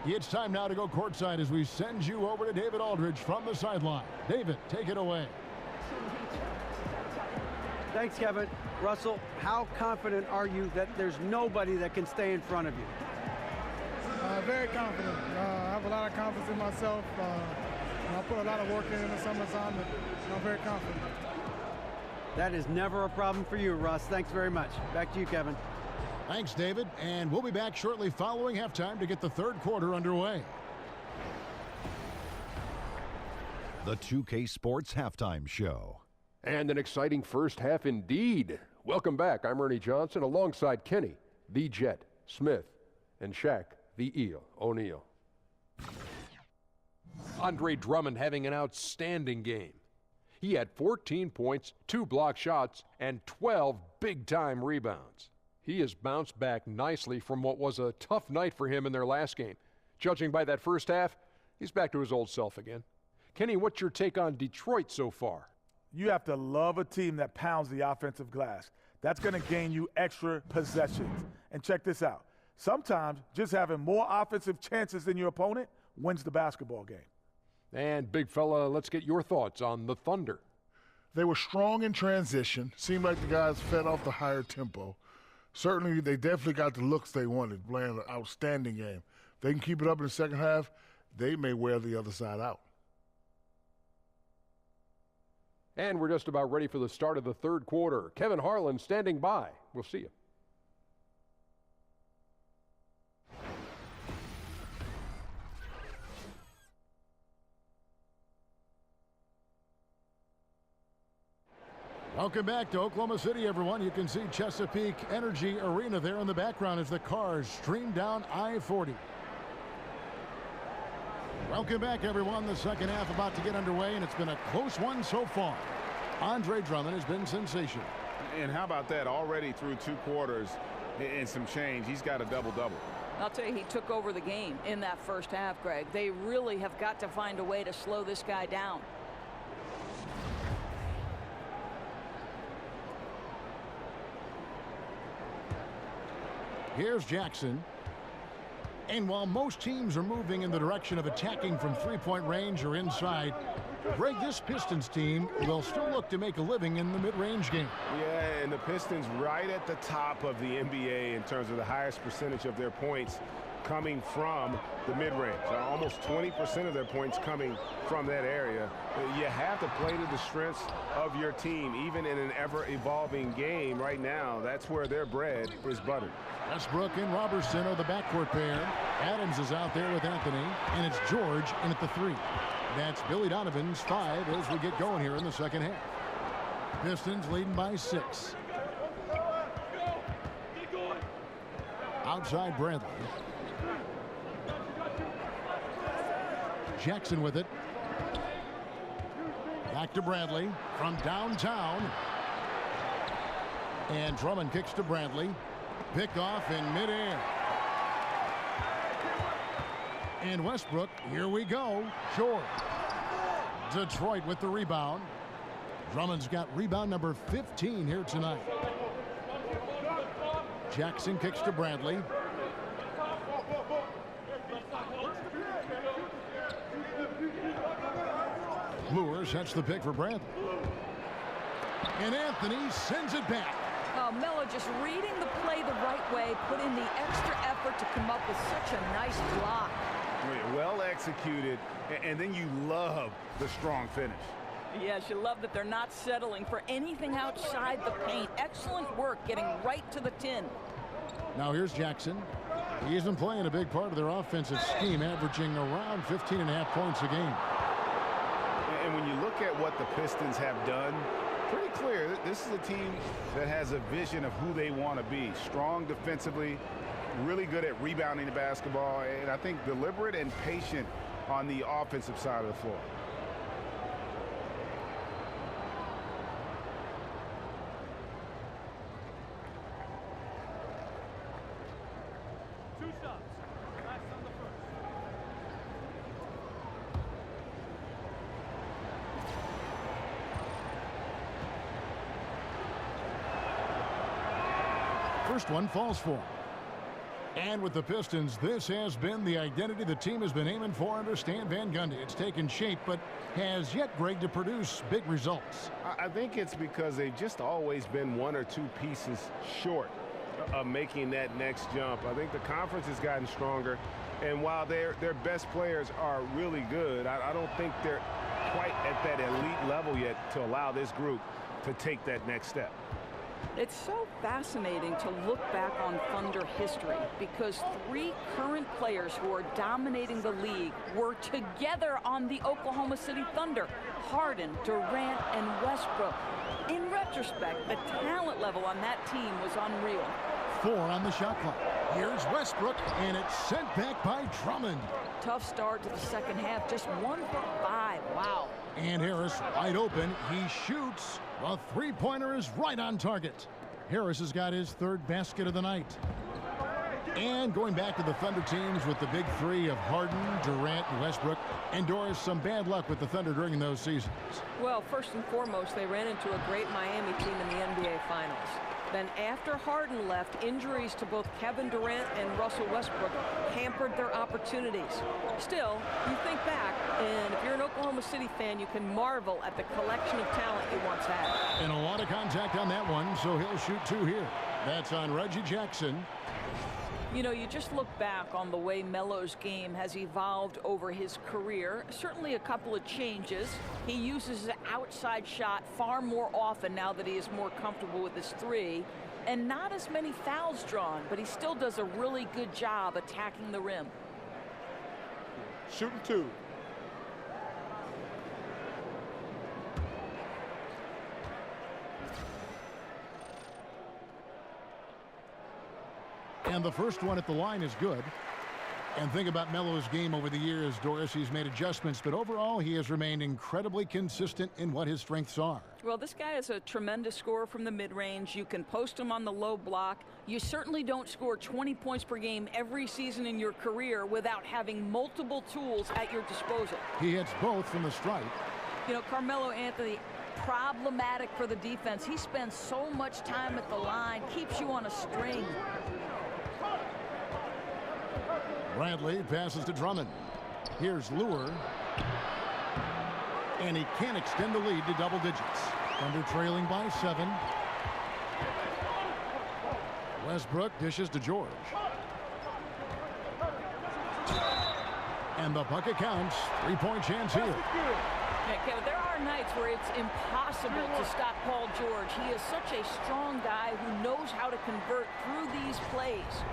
It's time now to go courtside as we send you over to David Aldridge from the sideline. David, take it away. Thanks, Kevin. Russell, how confident are you that there's nobody that can stay in front of you? Very confident. I have a lot of confidence in myself. I put a lot of work in the summertime, and I'm very confident. That is never a problem for you, Russ. Thanks very much. Back to you, Kevin. Thanks, David. And we'll be back shortly following halftime to get the third quarter underway. The 2K Sports Halftime Show. And an exciting first half indeed. Welcome back. I'm Ernie Johnson alongside Kenny, the Jet, Smith, and Shaq, the Eel O'Neal. Andre Drummond having an outstanding game. He had 14 points, 2 block shots, and 12 big-time rebounds. He has bounced back nicely from what was a tough night for him in their last game. Judging by that first half, he's back to his old self again. Kenny, what's your take on Detroit so far? You have to love a team that pounds the offensive glass. That's going to gain you extra possessions. And check this out. Sometimes just having more offensive chances than your opponent wins the basketball game. And big fella, let's get your thoughts on the Thunder. They were strong in transition. Seemed like the guys fed off the higher tempo. Certainly, they definitely got the looks they wanted, playing an outstanding game. If they can keep it up in the second half, they may wear the other side out. And we're just about ready for the start of the third quarter. Kevin Harlan standing by. We'll see you. Welcome back to Oklahoma City, everyone. You can see Chesapeake Energy Arena there in the background as the cars stream down I-40. Welcome back, everyone. The second half about to get underway, and it's been a close one so far. Andre Drummond has been sensational. And how about that? Already through 2 quarters and some change. He's got a double-double. I'll tell you, he took over the game in that first half, Greg. They really have got to find a way to slow this guy down. Here's Jackson. And while most teams are moving in the direction of attacking from three-point range or inside, Greg, this Pistons team will still look to make a living in the mid-range game. Yeah, and the Pistons right at the top of the NBA in terms of the highest percentage of their points coming from the mid-range. Almost 20% of their points coming from that area. You have to play to the strengths of your team, even in an ever-evolving game. Right now, that's where their bread is buttered. Westbrook and Robertson are the backcourt pair. Adams is out there with Anthony, and it's George in at the 3. That's Billy Donovan's 5 as we get going here in the second half. Pistons leading by 6. Outside Bradley. Jackson with it. Back to Bradley from downtown. And Drummond kicks to Bradley. Picked off in midair. And Westbrook, here we go. Short. Detroit with the rebound. Drummond's got rebound number 15 here tonight. Jackson kicks to Bradley. Lure sets the pick for Bradley. And Anthony sends it back. Oh, Melo just reading the play the right way, put in the extra effort to come up with such a nice block. Well executed, and then you love the strong finish. Yes, you love that they're not settling for anything outside the paint. Excellent work getting right to the tin. Now here's Jackson. He isn't playing a big part of their offensive scheme, averaging around 15.5 points a game. And when you look at what the Pistons have done, pretty clear this is a team that has a vision of who they want to be. Strong defensively, really good at rebounding the basketball, and I think deliberate and patient on the offensive side of the floor. First one falls for him. And with the Pistons, this has been the identity the team has been aiming for under Stan Van Gundy. It's taken shape, but has yet, Greg, to produce big results. I think it's because they've just always been 1 or 2 pieces short of making that next jump. I think the conference has gotten stronger, and while their best players are really good, I don't think they're quite at that elite level yet to allow this group to take that next step. It's so fascinating to look back on Thunder history because 3 current players who are dominating the league were together on the Oklahoma City Thunder. Harden, Durant, and Westbrook. In retrospect, the talent level on that team was unreal. 4 on the shot clock. Here's Westbrook, and it's sent back by Drummond. Tough start to the second half, just 1 for 5. Wow. And Harris wide open. He shoots. The three-pointer is right on target. Harris has got his 3rd basket of the night. And going back to the Thunder teams with the big 3 of Harden, Durant, and Westbrook. And Doris, some bad luck with the Thunder during those seasons. Well, first and foremost, they ran into a great Miami team in the NBA Finals. Then after Harden left, injuries to both Kevin Durant and Russell Westbrook hampered their opportunities. Still, you think back, and if you're an Oklahoma City fan, you can marvel at the collection of talent you once had. And a lot of contact on that one, so he'll shoot 2 here. That's on Reggie Jackson. You know, you just look back on the way Melo's game has evolved over his career. Certainly a couple of changes. He uses his outside shot far more often now that he is more comfortable with his 3. And not as many fouls drawn, but he still does a really good job attacking the rim. Shooting 2. And the first one at the line is good. And think about Melo's game over the years, Doris. He's made adjustments, but overall he has remained incredibly consistent in what his strengths are. Well, this guy is a tremendous scorer from the mid-range. You can post him on the low block. You certainly don't score 20 points per game every season in your career without having multiple tools at your disposal. He hits both from the stripe. You know, Carmelo Anthony, problematic for the defense. He spends so much time at the line, keeps you on a string. Bradley passes to Drummond. Here's Lure. And he can't extend the lead to double digits. Thunder trailing by 7. Westbrook dishes to George. And the bucket counts. 3-point chance here. Yeah, Kevin, there are nights where it's impossible to stop Paul George. He is such a strong guy who knows how to convert through these plays.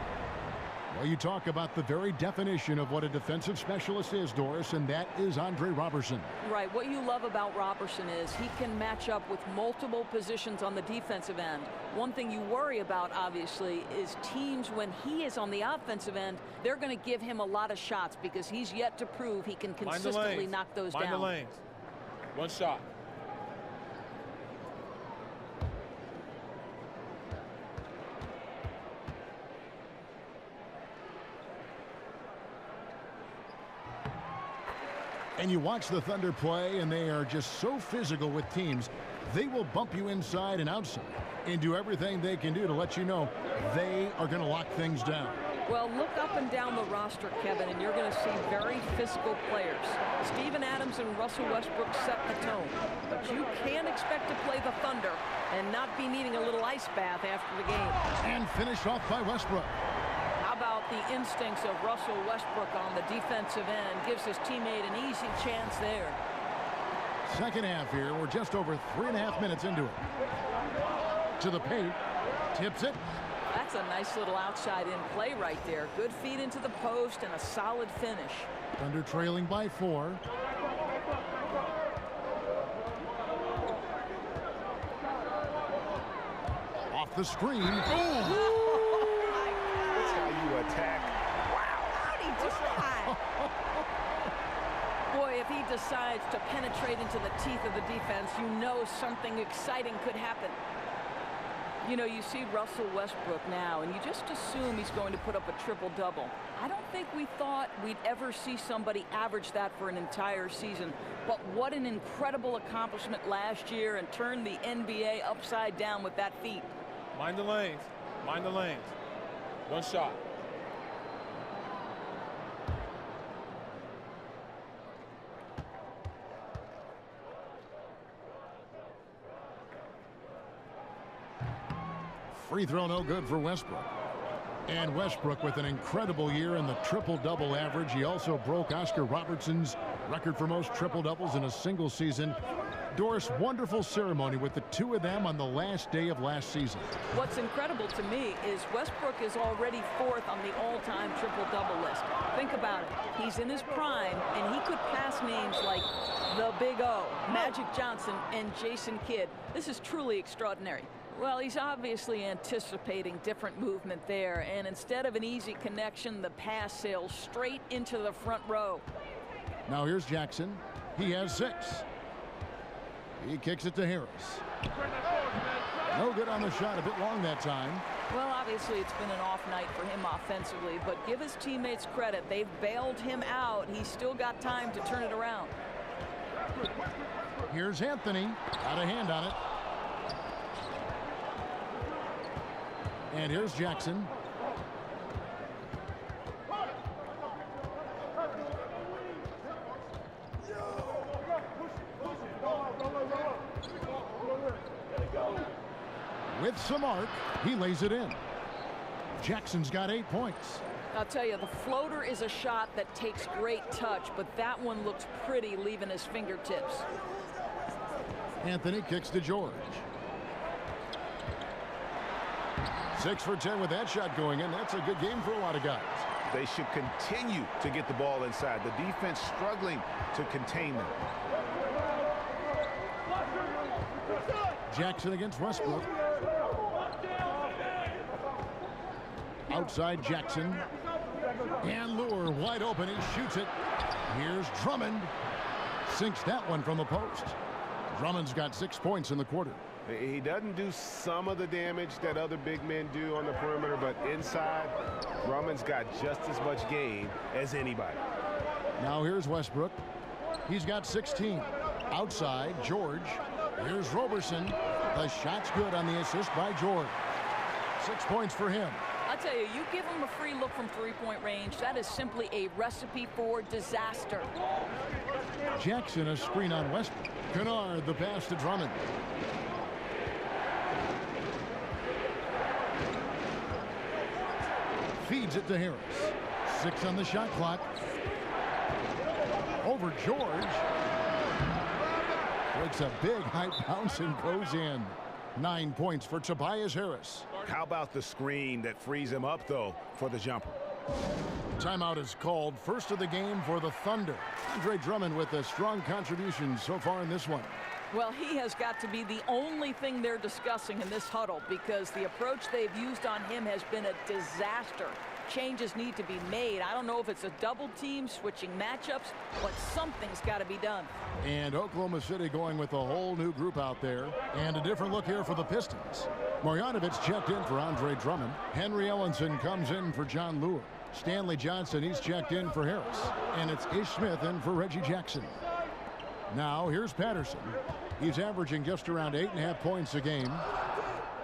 Well, you talk about the very definition of what a defensive specialist is, Doris, and that is Andre Robertson. Right. What you love about Robertson is he can match up with multiple positions on the defensive end. One thing you worry about, obviously, is teams when he is on the offensive end, they're going to give him a lot of shots because he's yet to prove he can consistently knock those down. Mind the lanes. 1 shot. And you watch the Thunder play, and they are just so physical with teams. They will bump you inside and outside and do everything they can do to let you know they are going to lock things down. Well, look up and down the roster, Kevin, and you're going to see very physical players. Steven Adams and Russell Westbrook set the tone. But you can't expect to play the Thunder and not be needing a little ice bath after the game. And finished off by Westbrook. How about the instincts of Russell Westbrook on the defensive end? Gives his teammate an easy chance there. Second half here. We're just over 3.5 minutes into it. To the paint. Tips it. That's a nice little outside-in play right there. Good feed into the post and a solid finish. Thunder trailing by 4. Off the screen. Boom! Attack. Wow, how'd he do that? Boy, if he decides to penetrate into the teeth of the defense, you know something exciting could happen. You know, you see Russell Westbrook now, and you just assume he's going to put up a triple-double. I don't think we thought we'd ever see somebody average that for an entire season. But what an incredible accomplishment last year, and turned the NBA upside down with that feat. Mind the lanes. Mind the lanes. 1 shot. Free throw no good for Westbrook. And Westbrook with an incredible year in the triple-double average. He also broke Oscar Robertson's record for most triple-doubles in a single season. Doris, wonderful ceremony with the 2 of them on the last day of last season. What's incredible to me is Westbrook is already 4th on the all-time triple-double list. Think about it. He's in his prime, and he could pass names like the Big O, Magic Johnson, and Jason Kidd. This is truly extraordinary. Well, he's obviously anticipating different movement there, and instead of an easy connection, the pass sails straight into the front row. Now here's Jackson. He has 6. He kicks it to Harris. No good on the shot, a bit long that time. Well, obviously it's been an off night for him offensively, but give his teammates credit. They've bailed him out. He's still got time to turn it around. Here's Anthony. Got a hand on it. And here's Jackson. With some arc, he lays it in. Jackson's got 8 points. I'll tell you, the floater is a shot that takes great touch, but that one looks pretty leaving his fingertips. Anthony kicks to George. 6 for 10 with that shot going in. That's a good game for a lot of guys. They should continue to get the ball inside. The defense struggling to contain them. Jackson against Westbrook. Outside Jackson. And Lure wide open. He shoots it. Here's Drummond. Sinks that one from the post. Drummond's got 6 points in the quarter. He doesn't do some of the damage that other big men do on the perimeter, but inside, Drummond's got just as much game as anybody. Now here's Westbrook. He's got 16. Outside, George. Here's Roberson. The shot's good on the assist by George. 6 points for him. I tell you, you give him a free look from three-point range, that is simply a recipe for disaster. Jackson a screen on Westbrook. Kennard the pass to Drummond. Feeds it to Harris. 6 on the shot clock. Over George. Takes a big high bounce and goes in. 9 points for Tobias Harris. How about the screen that frees him up, though, for the jumper? Timeout is called. First of the game for the Thunder. Andre Drummond with a strong contribution so far in this one. Well, he has got to be the only thing they're discussing in this huddle because the approach they've used on him has been a disaster. Changes need to be made. I don't know if it's a double team, switching matchups, but something's got to be done. And Oklahoma City going with a whole new group out there. And a different look here for the Pistons. Marjanovic checked in for Andre Drummond. Henry Ellenson comes in for John Lure. Stanley Johnson, he's checked in for Harris. And it's Ish Smith in for Reggie Jackson. Now here's Patterson. He's averaging just around 8.5 points a game.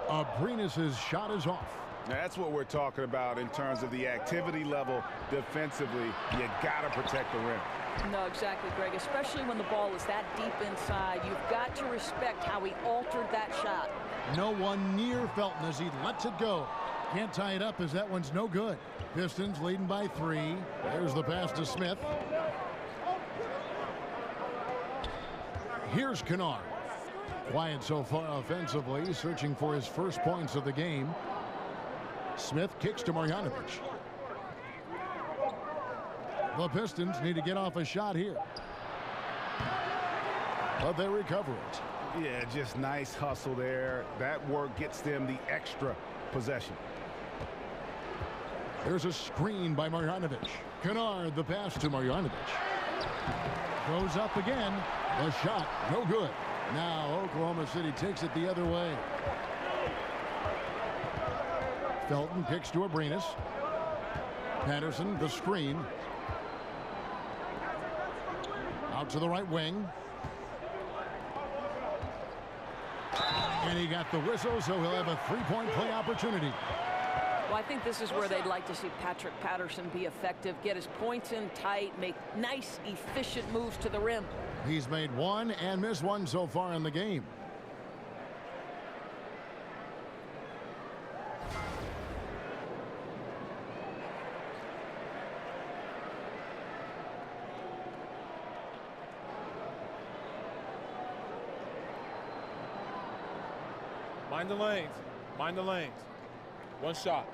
Abrinas' shot is off. Now, that's what we're talking about in terms of the activity level defensively. You got to protect the rim. No, exactly, Greg, especially when the ball is that deep inside. You've got to respect how he altered that shot. No one near Felton as he lets it go. Can't tie it up as that one's no good. Pistons leading by 3. There's the pass to Smith. Here's Kennard. Quiet so far offensively, searching for his first points of the game. Smith kicks to Marjanovic. The Pistons need to get off a shot here. But they recover it. Yeah, just nice hustle there. That work gets them the extra possession. There's a screen by Marjanovic. Kennard the pass to Marjanovic. Goes up again. The shot, no good. Now Oklahoma City takes it the other way. Felton kicks to Abrinas. Patterson, the screen. Out to the right wing. And he got the whistle, so he'll have a three-point play opportunity. Well, I think this is where they'd like to see Patrick Patterson be effective, get his points in tight, make nice, efficient moves to the rim. He's made one and missed one so far in the game. Mind the lanes. Mind the lanes. One shot.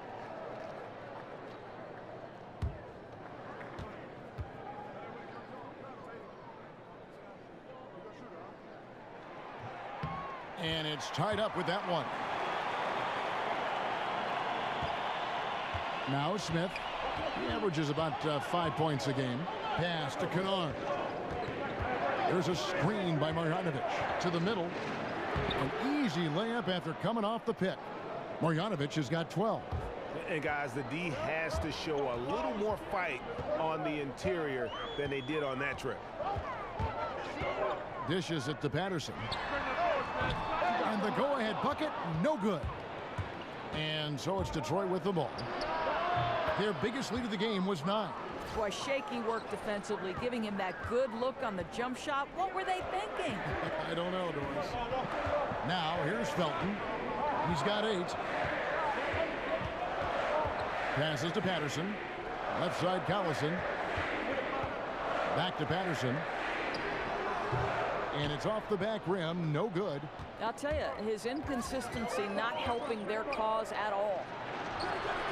And it's tied up with that one. Now Smith. He averages about 5 points a game. Pass to Kennard. There's a screen by Marjanovic to the middle. An easy layup after coming off the pick. Marjanovic has got 12. And guys, the D has to show a little more fight on the interior than they did on that trip. Dishes it to Patterson. And the go-ahead bucket, no good. And so it's Detroit with the ball. Their biggest lead of the game was 9. Boy, shaky work defensively, giving him that good look on the jump shot. What were they thinking? I don't know, Doris. Now, here's Felton. He's got 8. Passes to Patterson. Left side, Collison. Back to Patterson. And it's off the back rim. No good. I'll tell you, his inconsistency not helping their cause at all.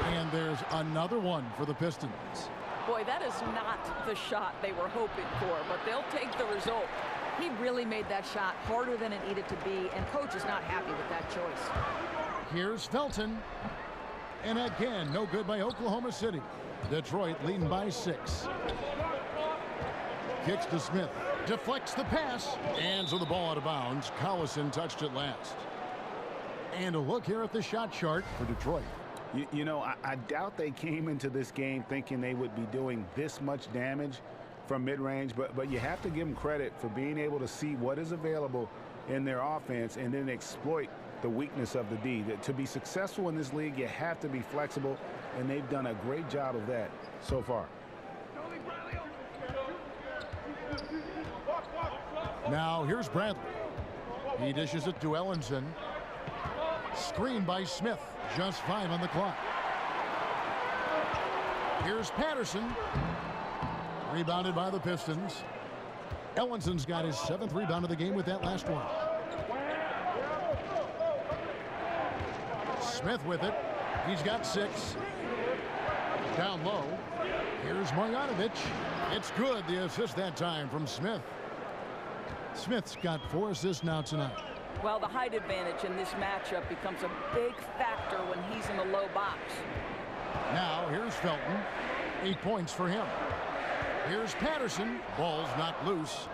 And there's another one for the Pistons. Boy, that is not the shot they were hoping for, but they'll take the result. He really made that shot harder than it needed to be, and coach is not happy with that choice. Here's Felton. And again, no good by Oklahoma City. Detroit leading by 6. Kicks to Smith. Deflects the pass. And so the ball out of bounds. Collison touched it last. And a look here at the shot chart for Detroit. You know, I doubt they came into this game thinking they would be doing this much damage from mid-range, but you have to give them credit for being able to see what is available in their offense and then exploit the weakness of the D. To be successful in this league, you have to be flexible, and they've done a great job of that so far. Now here's Bradley. He dishes it to Ellenson. Screen by Smith. Just 5 on the clock. Here's Patterson. Rebounded by the Pistons. Ellenson's got his 7th rebound of the game with that last one. Smith with it. He's got 6. Down low. Here's Marjanovic. It's good. The assist that time from Smith. Smith's got 4 assists now tonight. Well, the height advantage in this matchup becomes a big factor when he's in the low box. Now, here's Felton. 8 points for him. Here's Patterson. Ball's knocked loose.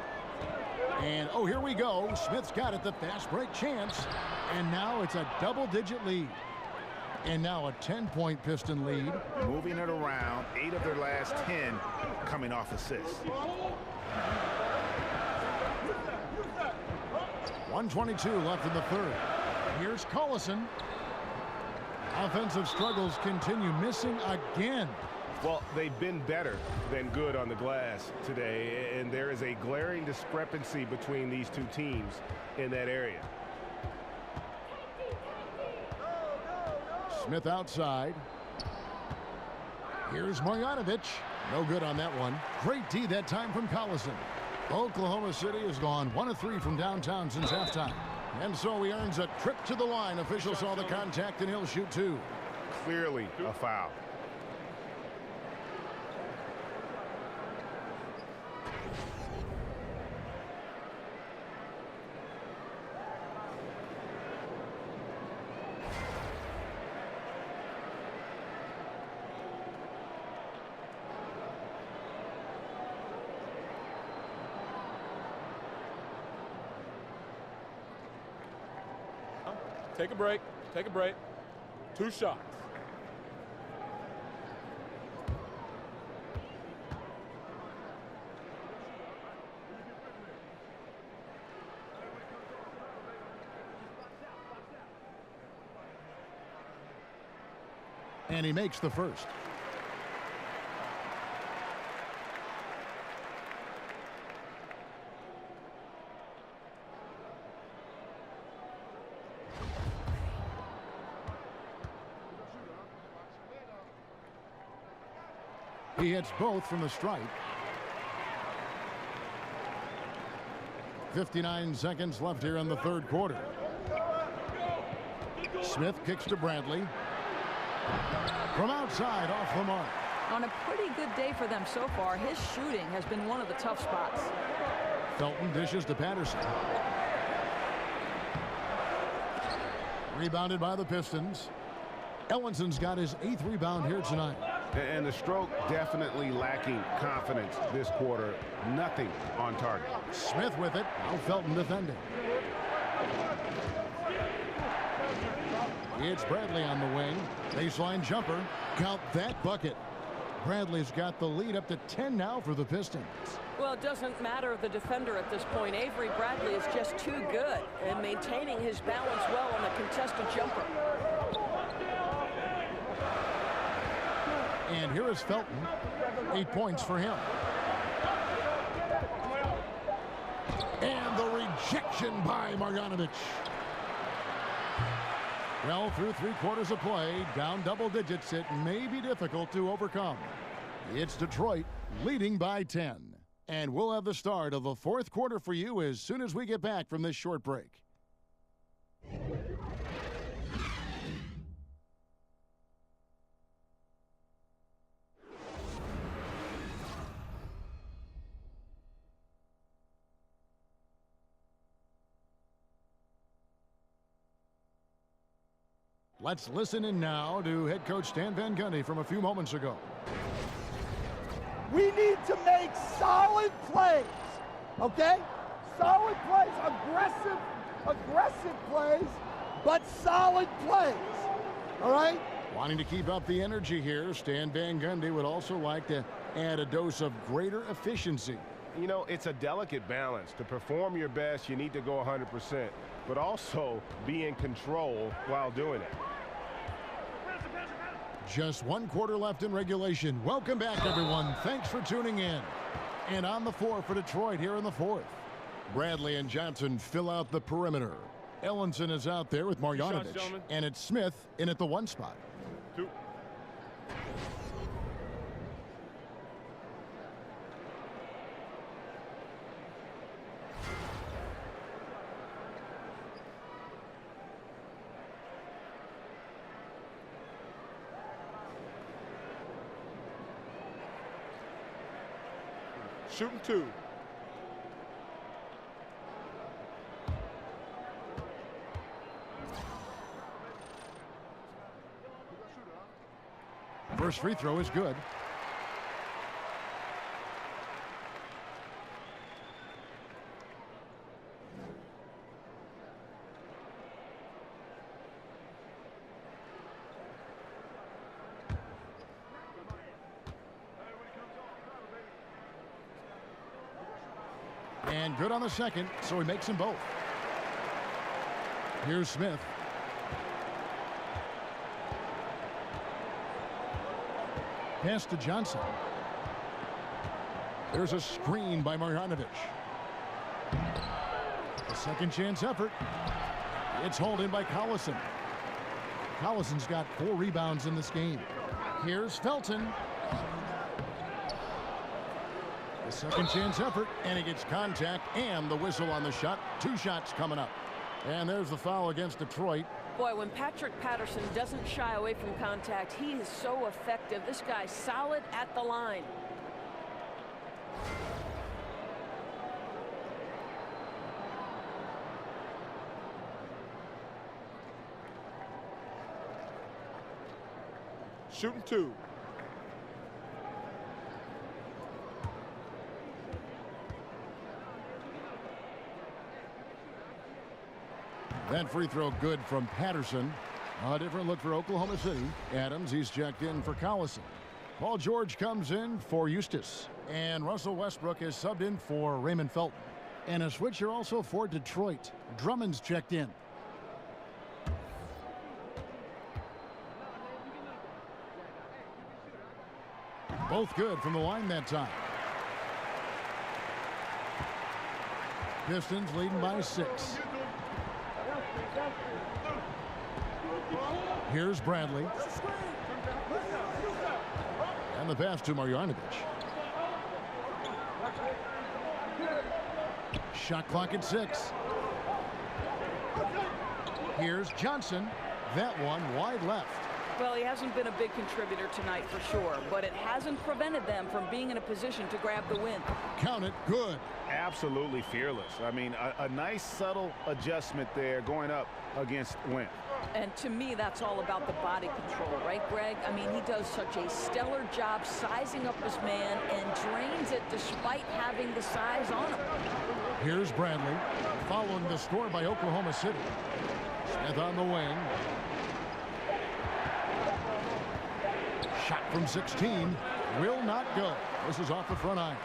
And, oh, here we go. Smith's got it. The fast break chance. And now it's a double-digit lead. And now a 10-point Piston lead. Moving it around. 8 of their last 10 coming off assists. 1:22 left in the third. Here's Collison. Offensive struggles continue, missing again. Well, they've been better than good on the glass today, and there is a glaring discrepancy between these two teams in that area. Smith outside. Here's Marjanovic. No good on that one. Great D that time from Collison. Oklahoma City has gone 1 of 3 from downtown since halftime. And so he earns a trip to the line. Officials saw the contact and he'll shoot 2. Clearly a foul. Take a break. Take a break. 2 shots. And he makes the first. He hits both from the stripe. 59 seconds left here in the third quarter. Smith kicks to Bradley. From outside, off the mark. On a pretty good day for them so far, his shooting has been one of the tough spots. Felton dishes to Patterson. Rebounded by the Pistons. Ellenson's got his 8th rebound here tonight. And the stroke definitely lacking confidence this quarter. Nothing on target. Smith with it. Now Felton defending. It's Bradley on the wing. Baseline jumper. Count that bucket. Bradley's got the lead up to 10 now for the Pistons. Well, it doesn't matter the defender at this point. Avery Bradley is just too good and maintaining his balance well on the contested jumper. And here is Felton. 8 points for him. And the rejection by Marjanovic. Well, through 3/4 of play, down double digits, it may be difficult to overcome. It's Detroit leading by 10. And we'll have the start of the 4th quarter for you as soon as we get back from this short break. Let's listen in now to head coach Stan Van Gundy from a few moments ago. We need to make solid plays, okay? Solid plays, aggressive plays, but solid plays, all right? Wanting to keep up the energy here, Stan Van Gundy would also like to add a dose of greater efficiency. You know, it's a delicate balance. To perform your best, you need to go 100%, but also be in control while doing it. Just 1/4 left in regulation. Welcome back, everyone. Thanks for tuning in. And on the floor for Detroit here in the 4th. Bradley and Johnson fill out the perimeter. Ellenson is out there with Marjanovic. And it's Smith in at the 1 spot. 2. Shooting 2. First free throw is good. And good on the second, so he makes them both. Here's Smith. Pass to Johnson. There's a screen by Marjanovic. A second chance effort. It's hauled in by Collison. Collison's got 4 rebounds in this game. Here's Felton. The second chance effort, and he gets contact and the whistle on the shot. 2 shots coming up. And there's the foul against Detroit. Boy, when Patrick Patterson doesn't shy away from contact, he is so effective. This guy's solid at the line. Shooting 2. That free throw good from Patterson. A different look for Oklahoma City. Adams, he's checked in for Collison. Paul George comes in for Eustace. And Russell Westbrook is subbed in for Raymond Felton. And a switcher also for Detroit. Drummond's checked in. Both good from the line that time. Pistons leading by 6. Here's Bradley. And the pass to Marjanovic. Shot clock at 6. Here's Johnson. That one wide left. Well, he hasn't been a big contributor tonight for sure, but it hasn't prevented them from being in a position to grab the win. Count it. Good. Absolutely fearless. I mean, a nice subtle adjustment there going up against Wentz. And to me, that's all about the body control, right, Greg? I mean, he does such a stellar job sizing up his man and drains it despite having the size on him. Here's Bradley, following the score by Oklahoma City. Smith on the wing. Shot from 16 will not go. This is off the front iron.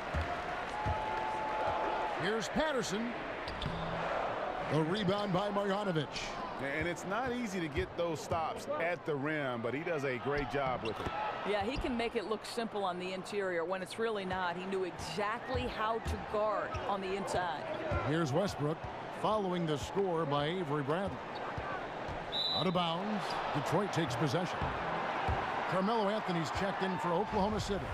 Here's Patterson. The rebound by Marjanovic. And it's not easy to get those stops at the rim, but he does a great job with it. Yeah, he can make it look simple on the interior when it's really not. He knew exactly how to guard on the inside. Here's Westbrook following the score by Avery Bradley. Out of bounds. Detroit takes possession. Carmelo Anthony's checked in for Oklahoma City.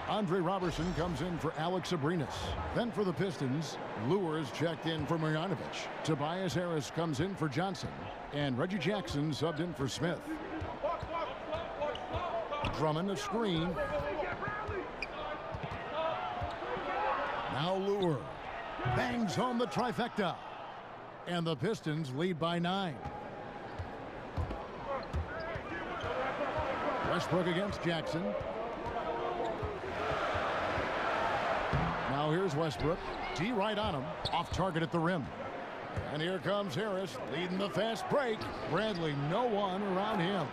Andre Robertson comes in for Alex Abrinas. Then for the Pistons, Lure's checked in for Marjanovic. Tobias Harris comes in for Johnson. And Reggie Jackson subbed in for Smith. Drummond a screen. Now Lure bangs home the trifecta. And the Pistons lead by 9. Westbrook against Jackson. Now here's Westbrook. D right on him. Off target at the rim. And here comes Harris leading the fast break. Bradley, no one around him.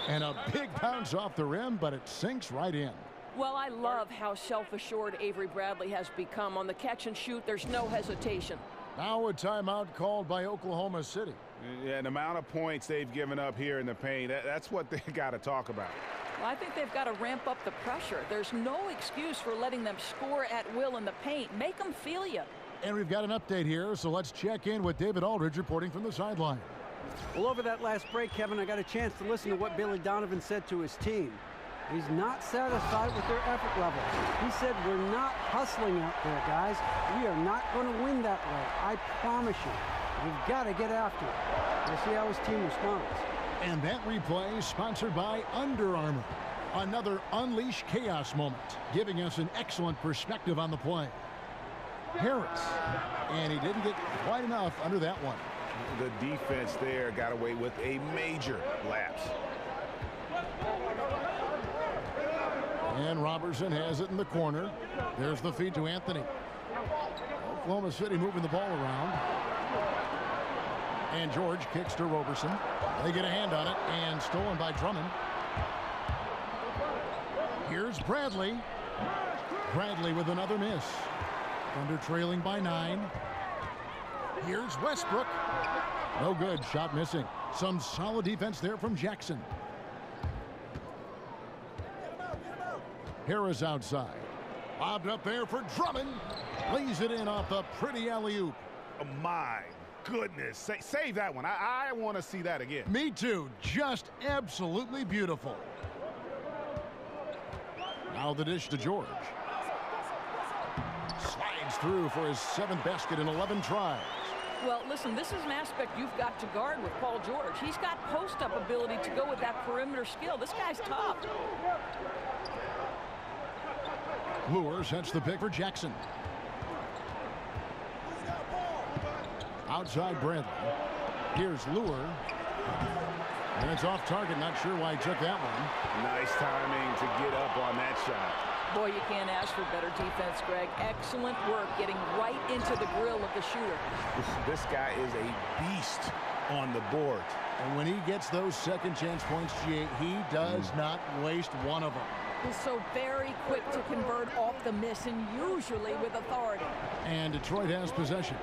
And a big bounce off the rim, but it sinks right in. Well, I love how self-assured Avery Bradley has become. On the catch and shoot, there's no hesitation. Now a timeout called by Oklahoma City. Yeah, the amount of points they've given up here in the paint, that's what they got to talk about. Well, I think they've got to ramp up the pressure. There's no excuse for letting them score at will in the paint. Make them feel you. And we've got an update here, so let's check in with David Aldridge reporting from the sideline. Well, over that last break, Kevin, I got a chance to listen to what Billy Donovan said to his team. He's not satisfied with their effort level. He said, we're not hustling out there, guys. We are not going to win that way. I promise you. We've got to get after it. We'll see how his team responds. And that replay is sponsored by Under Armour. Another Unleash Chaos moment, giving us an excellent perspective on the play. Harris. And he didn't get quite enough under that one. The defense there got away with a major lapse. And Robertson has it in the corner. There's the feed to Anthony. Oklahoma City moving the ball around. And George kicks to Robertson. They get a hand on it and stolen by Drummond. Here's Bradley. Bradley with another miss. Thunder trailing by 9. Here's Westbrook. No good. Shot missing. Some solid defense there from Jackson. Harris outside. Lobbed up there for Drummond. Lays it in off the pretty alley-oop. Oh my goodness. Save that one. I want to see that again. Me too. Just absolutely beautiful. Now the dish to George. Slides through for his 7th basket in 11 tries. Well, listen, this is an aspect you've got to guard with Paul George. He's got post-up ability to go with that perimeter skill. This guy's tough. Lure sets the pick for Jackson. Outside Bradley. Here's Lure. And it's off target. Not sure why he took that one. Nice timing to get up on that shot. Boy, you can't ask for better defense, Greg. Excellent work getting right into the grill of the shooter. This guy is a beast on the board. And when he gets those second chance points, G, he does not waste one of them. He's so very quick to convert off the miss, and usually with authority. And Detroit has possession.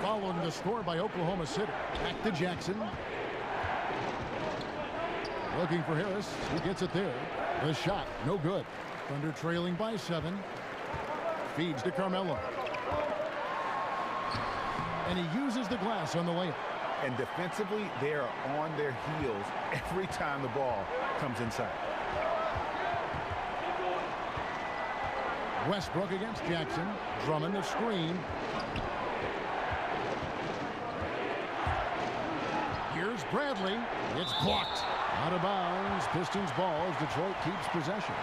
Following the score by Oklahoma City. Back to Jackson. Looking for Harris. He gets it there. The shot, no good. Thunder trailing by 7. Feeds to Carmelo. And he uses the glass on the layup. And defensively, they are on their heels every time the ball comes inside. Westbrook against Jackson. Drummond the screen. Here's Bradley. It's blocked. Out of bounds. Pistons ball as Detroit keeps possession.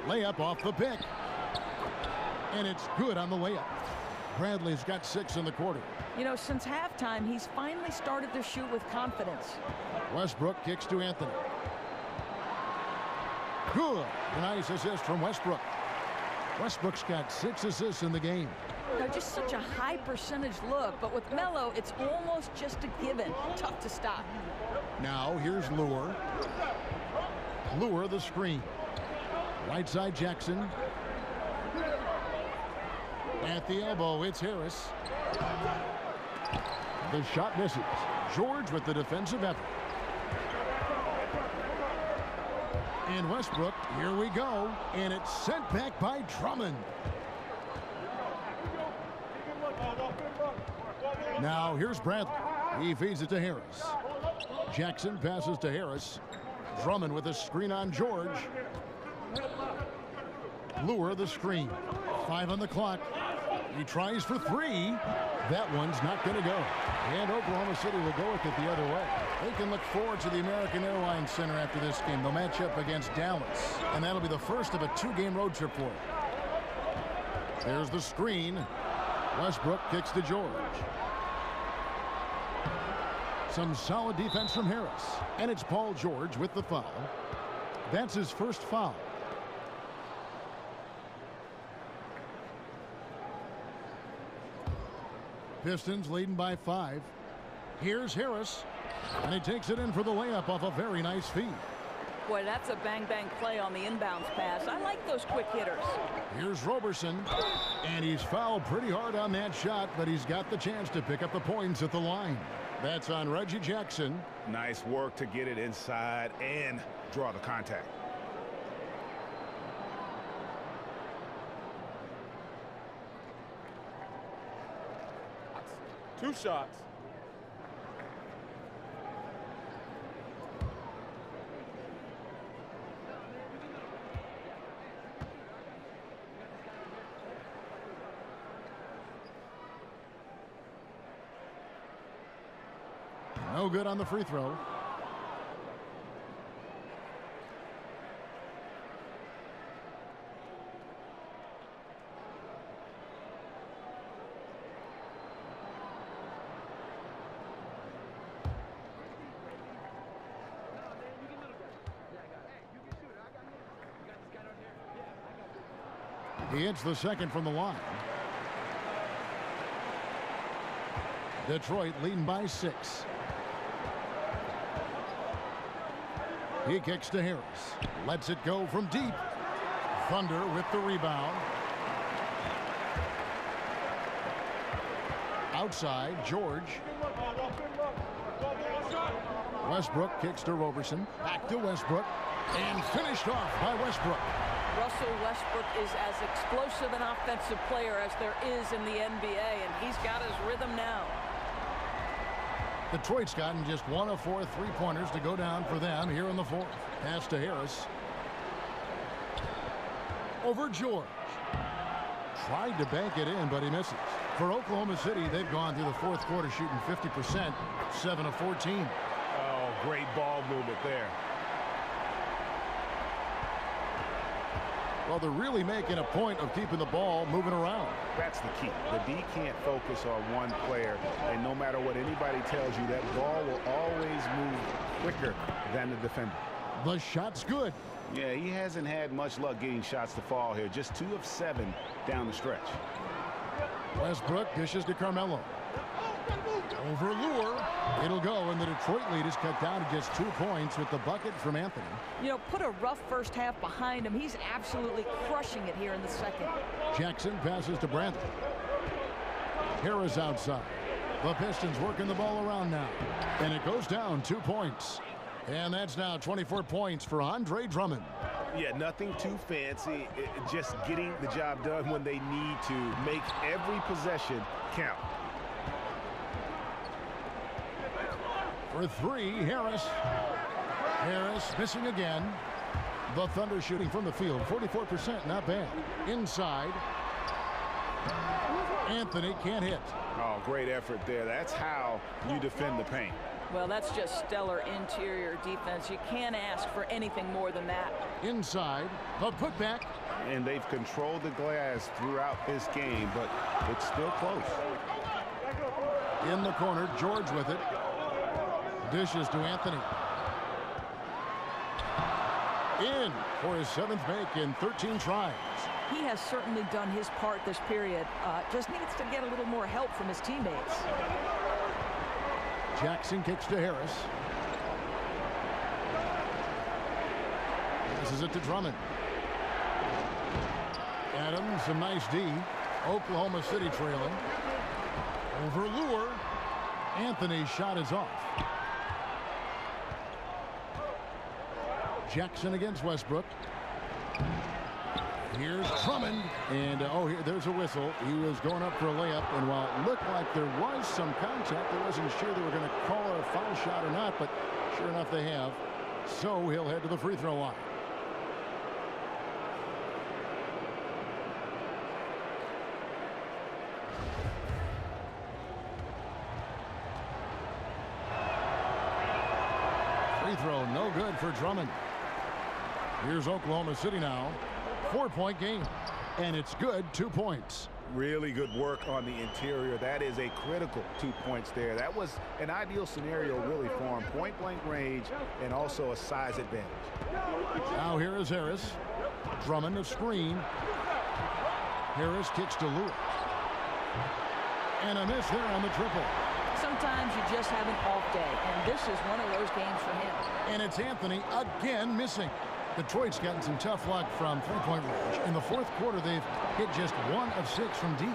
Layup off the pick. And it's good on the layup. Bradley's got 6 in the quarter. You know, since halftime, he's finally started to shoot with confidence. Westbrook kicks to Anthony. Good. A nice assist from Westbrook. Westbrook's got 6 assists in the game. You know, just such a high percentage look, but with Melo, it's almost just a given. Tough to stop. Now here's Lure. Lure the screen. Right side Jackson. At the elbow, it's Harris. The shot misses. George with the defensive effort. And Westbrook, here we go. And it's sent back by Drummond. Now here's Bradley. He feeds it to Harris. Jackson passes to Harris. Drummond with a screen on George. Lure the screen. 5 on the clock. He tries for 3. That one's not going to go. And Oklahoma City will go with it the other way. They can look forward to the American Airlines Center after this game. They'll match up against Dallas. And that'll be the first of a 2-game road trip for them. There's the screen. Westbrook kicks to George. Some solid defense from Harris. And it's Paul George with the foul. That's his first foul. Pistons leading by 5. Here's Harris. And he takes it in for the layup off a very nice feed. Boy, that's a bang-bang play on the inbounds pass. I like those quick hitters. Here's Roberson. And he's fouled pretty hard on that shot, but he's got the chance to pick up the points at the line. That's on Reggie Jackson. Nice work to get it inside and draw the contact. Two shots. No good on the free throw. He hits the second from the line. Detroit leading by 6. He kicks to Harris. Lets it go from deep. Thunder with the rebound. Outside, George. Westbrook kicks to Roberson. Back to Westbrook. And finished off by Westbrook. Russell Westbrook is as explosive an offensive player as there is in the NBA, and he's got his rhythm now. Detroit's gotten just 1 of 4 3-pointers to go down for them here in the 4th. Pass to Harris. Over George. Tried to bank it in, but he misses. For Oklahoma City, they've gone through the 4th quarter shooting 50%, 7 of 14. Oh, great ball movement there. Well, they're really making a point of keeping the ball moving around. That's the key. The D can't focus on one player, and no matter what anybody tells you, that ball will always move quicker than the defender. The shot's good. Yeah, he hasn't had much luck getting shots to fall here. Just 2 of 7 down the stretch. Westbrook dishes to Carmelo. Over Lure. It'll go, and the Detroit lead is cut down to just 2 points with the bucket from Anthony. You know, put a rough first half behind him. He's absolutely crushing it here in the second. Jackson passes to Bradley. Harris outside. The Pistons working the ball around now. And it goes down 2 points. And that's now 24 points for Andre Drummond. Yeah, nothing too fancy. Just getting the job done when they need to. Make every possession count. For 3, Harris. Harris missing again. The Thunder shooting from the field, 44%, not bad. Inside. Anthony can't hit. Oh, great effort there. That's how you defend the paint. Well, that's just stellar interior defense. You can't ask for anything more than that. Inside, the putback. And they've controlled the glass throughout this game, but it's still close. In the corner, George with it. Dishes to Anthony. In for his 7th make in 13 tries. He has certainly done his part this period. Just needs to get a little more help from his teammates. Jackson kicks to Harris. This is it to Drummond. Adams, a nice D. Oklahoma City trailing. Over Lure. Anthony's shot is off. Jackson against Westbrook. Here's Drummond. And, there's a whistle. He was going up for a layup. And while it looked like there was some contact, I wasn't sure they were going to call a foul shot or not. But sure enough, they have. So he'll head to the free throw line. Free throw, no good for Drummond. Here's Oklahoma City now. 4-point game. And it's good, 2 points. Really good work on the interior. That is a critical 2 points there. That was an ideal scenario really for him. Point blank range and also a size advantage. Now here is Harris. Drummond a screen. Harris kicks to Lewis. And a miss there on the triple. Sometimes you just have an off day, and this is one of those games for him. And it's Anthony again missing. Detroit's gotten some tough luck from three-point range. In the fourth quarter, they've hit just 1 of 6 from deep.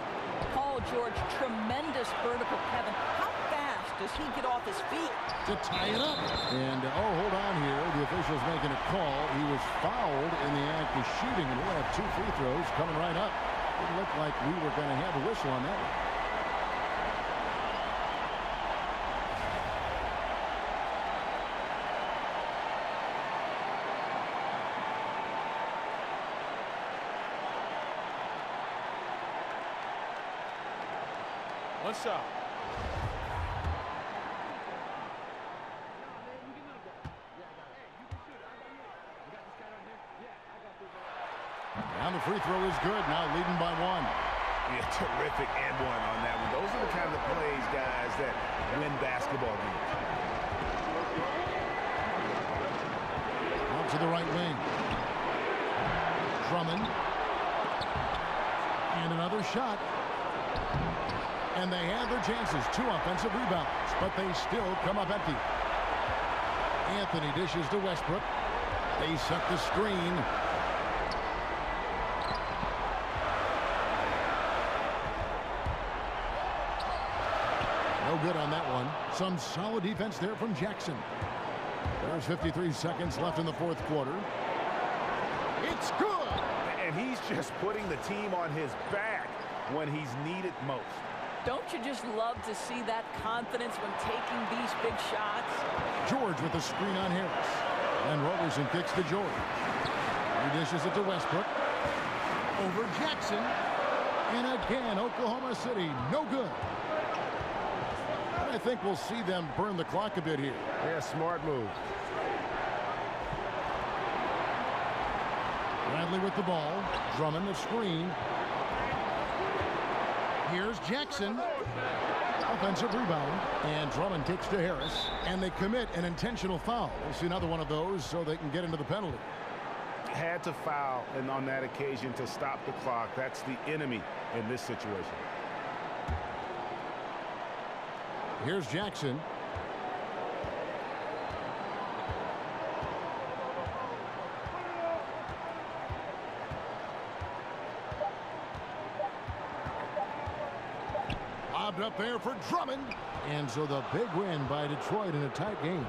Paul George, tremendous vertical, Kevin. How fast does he get off his feet? To tie it up. And, hold on here. The official's making a call. He was fouled in the act of shooting, and we'll have 2 free throws coming right up. It looked like we were going to have a whistle on that one. One shot. And the free throw is good. Now leading by 1. Yeah, terrific and 1 on that one. Those are the kind of plays, guys, that win basketball games. Out to the right wing. Drummond. And another shot. And they had their chances. 2 offensive rebounds, but they still come up empty. Anthony dishes to Westbrook. They set the screen. No good on that one. Some solid defense there from Jackson. There's 53 seconds left in the fourth quarter. It's good! And he's just putting the team on his back when he's needed most. Don't you just love to see that confidence when taking these big shots? George with the screen on Harris. And Roberson kicks to George. He dishes it to Westbrook. Over Jackson. And again, Oklahoma City, no good. I think we'll see them burn the clock a bit here. Yeah, smart move. Bradley with the ball. Drummond the screen. Here's Jackson. Offensive rebound. And Drummond kicks to Harris. And they commit an intentional foul. We'll see another one of those so they can get into the penalty. Had to foul and on that occasion to stop the clock. That's the enemy in this situation. Here's Jackson. Lobbed up there for Drummond. And so the big win by Detroit in a tight game.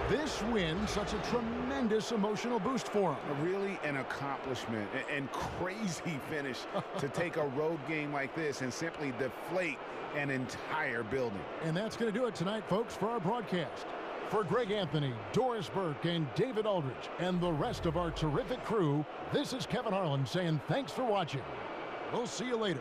This win, such a tremendous emotional boost for them. Really an accomplishment and crazy finish to take a road game like this and simply deflate an entire building. And that's going to do it tonight, folks, for our broadcast. For Greg Anthony, Doris Burke, and David Aldridge, and the rest of our terrific crew, this is Kevin Harlan saying thanks for watching. We'll see you later.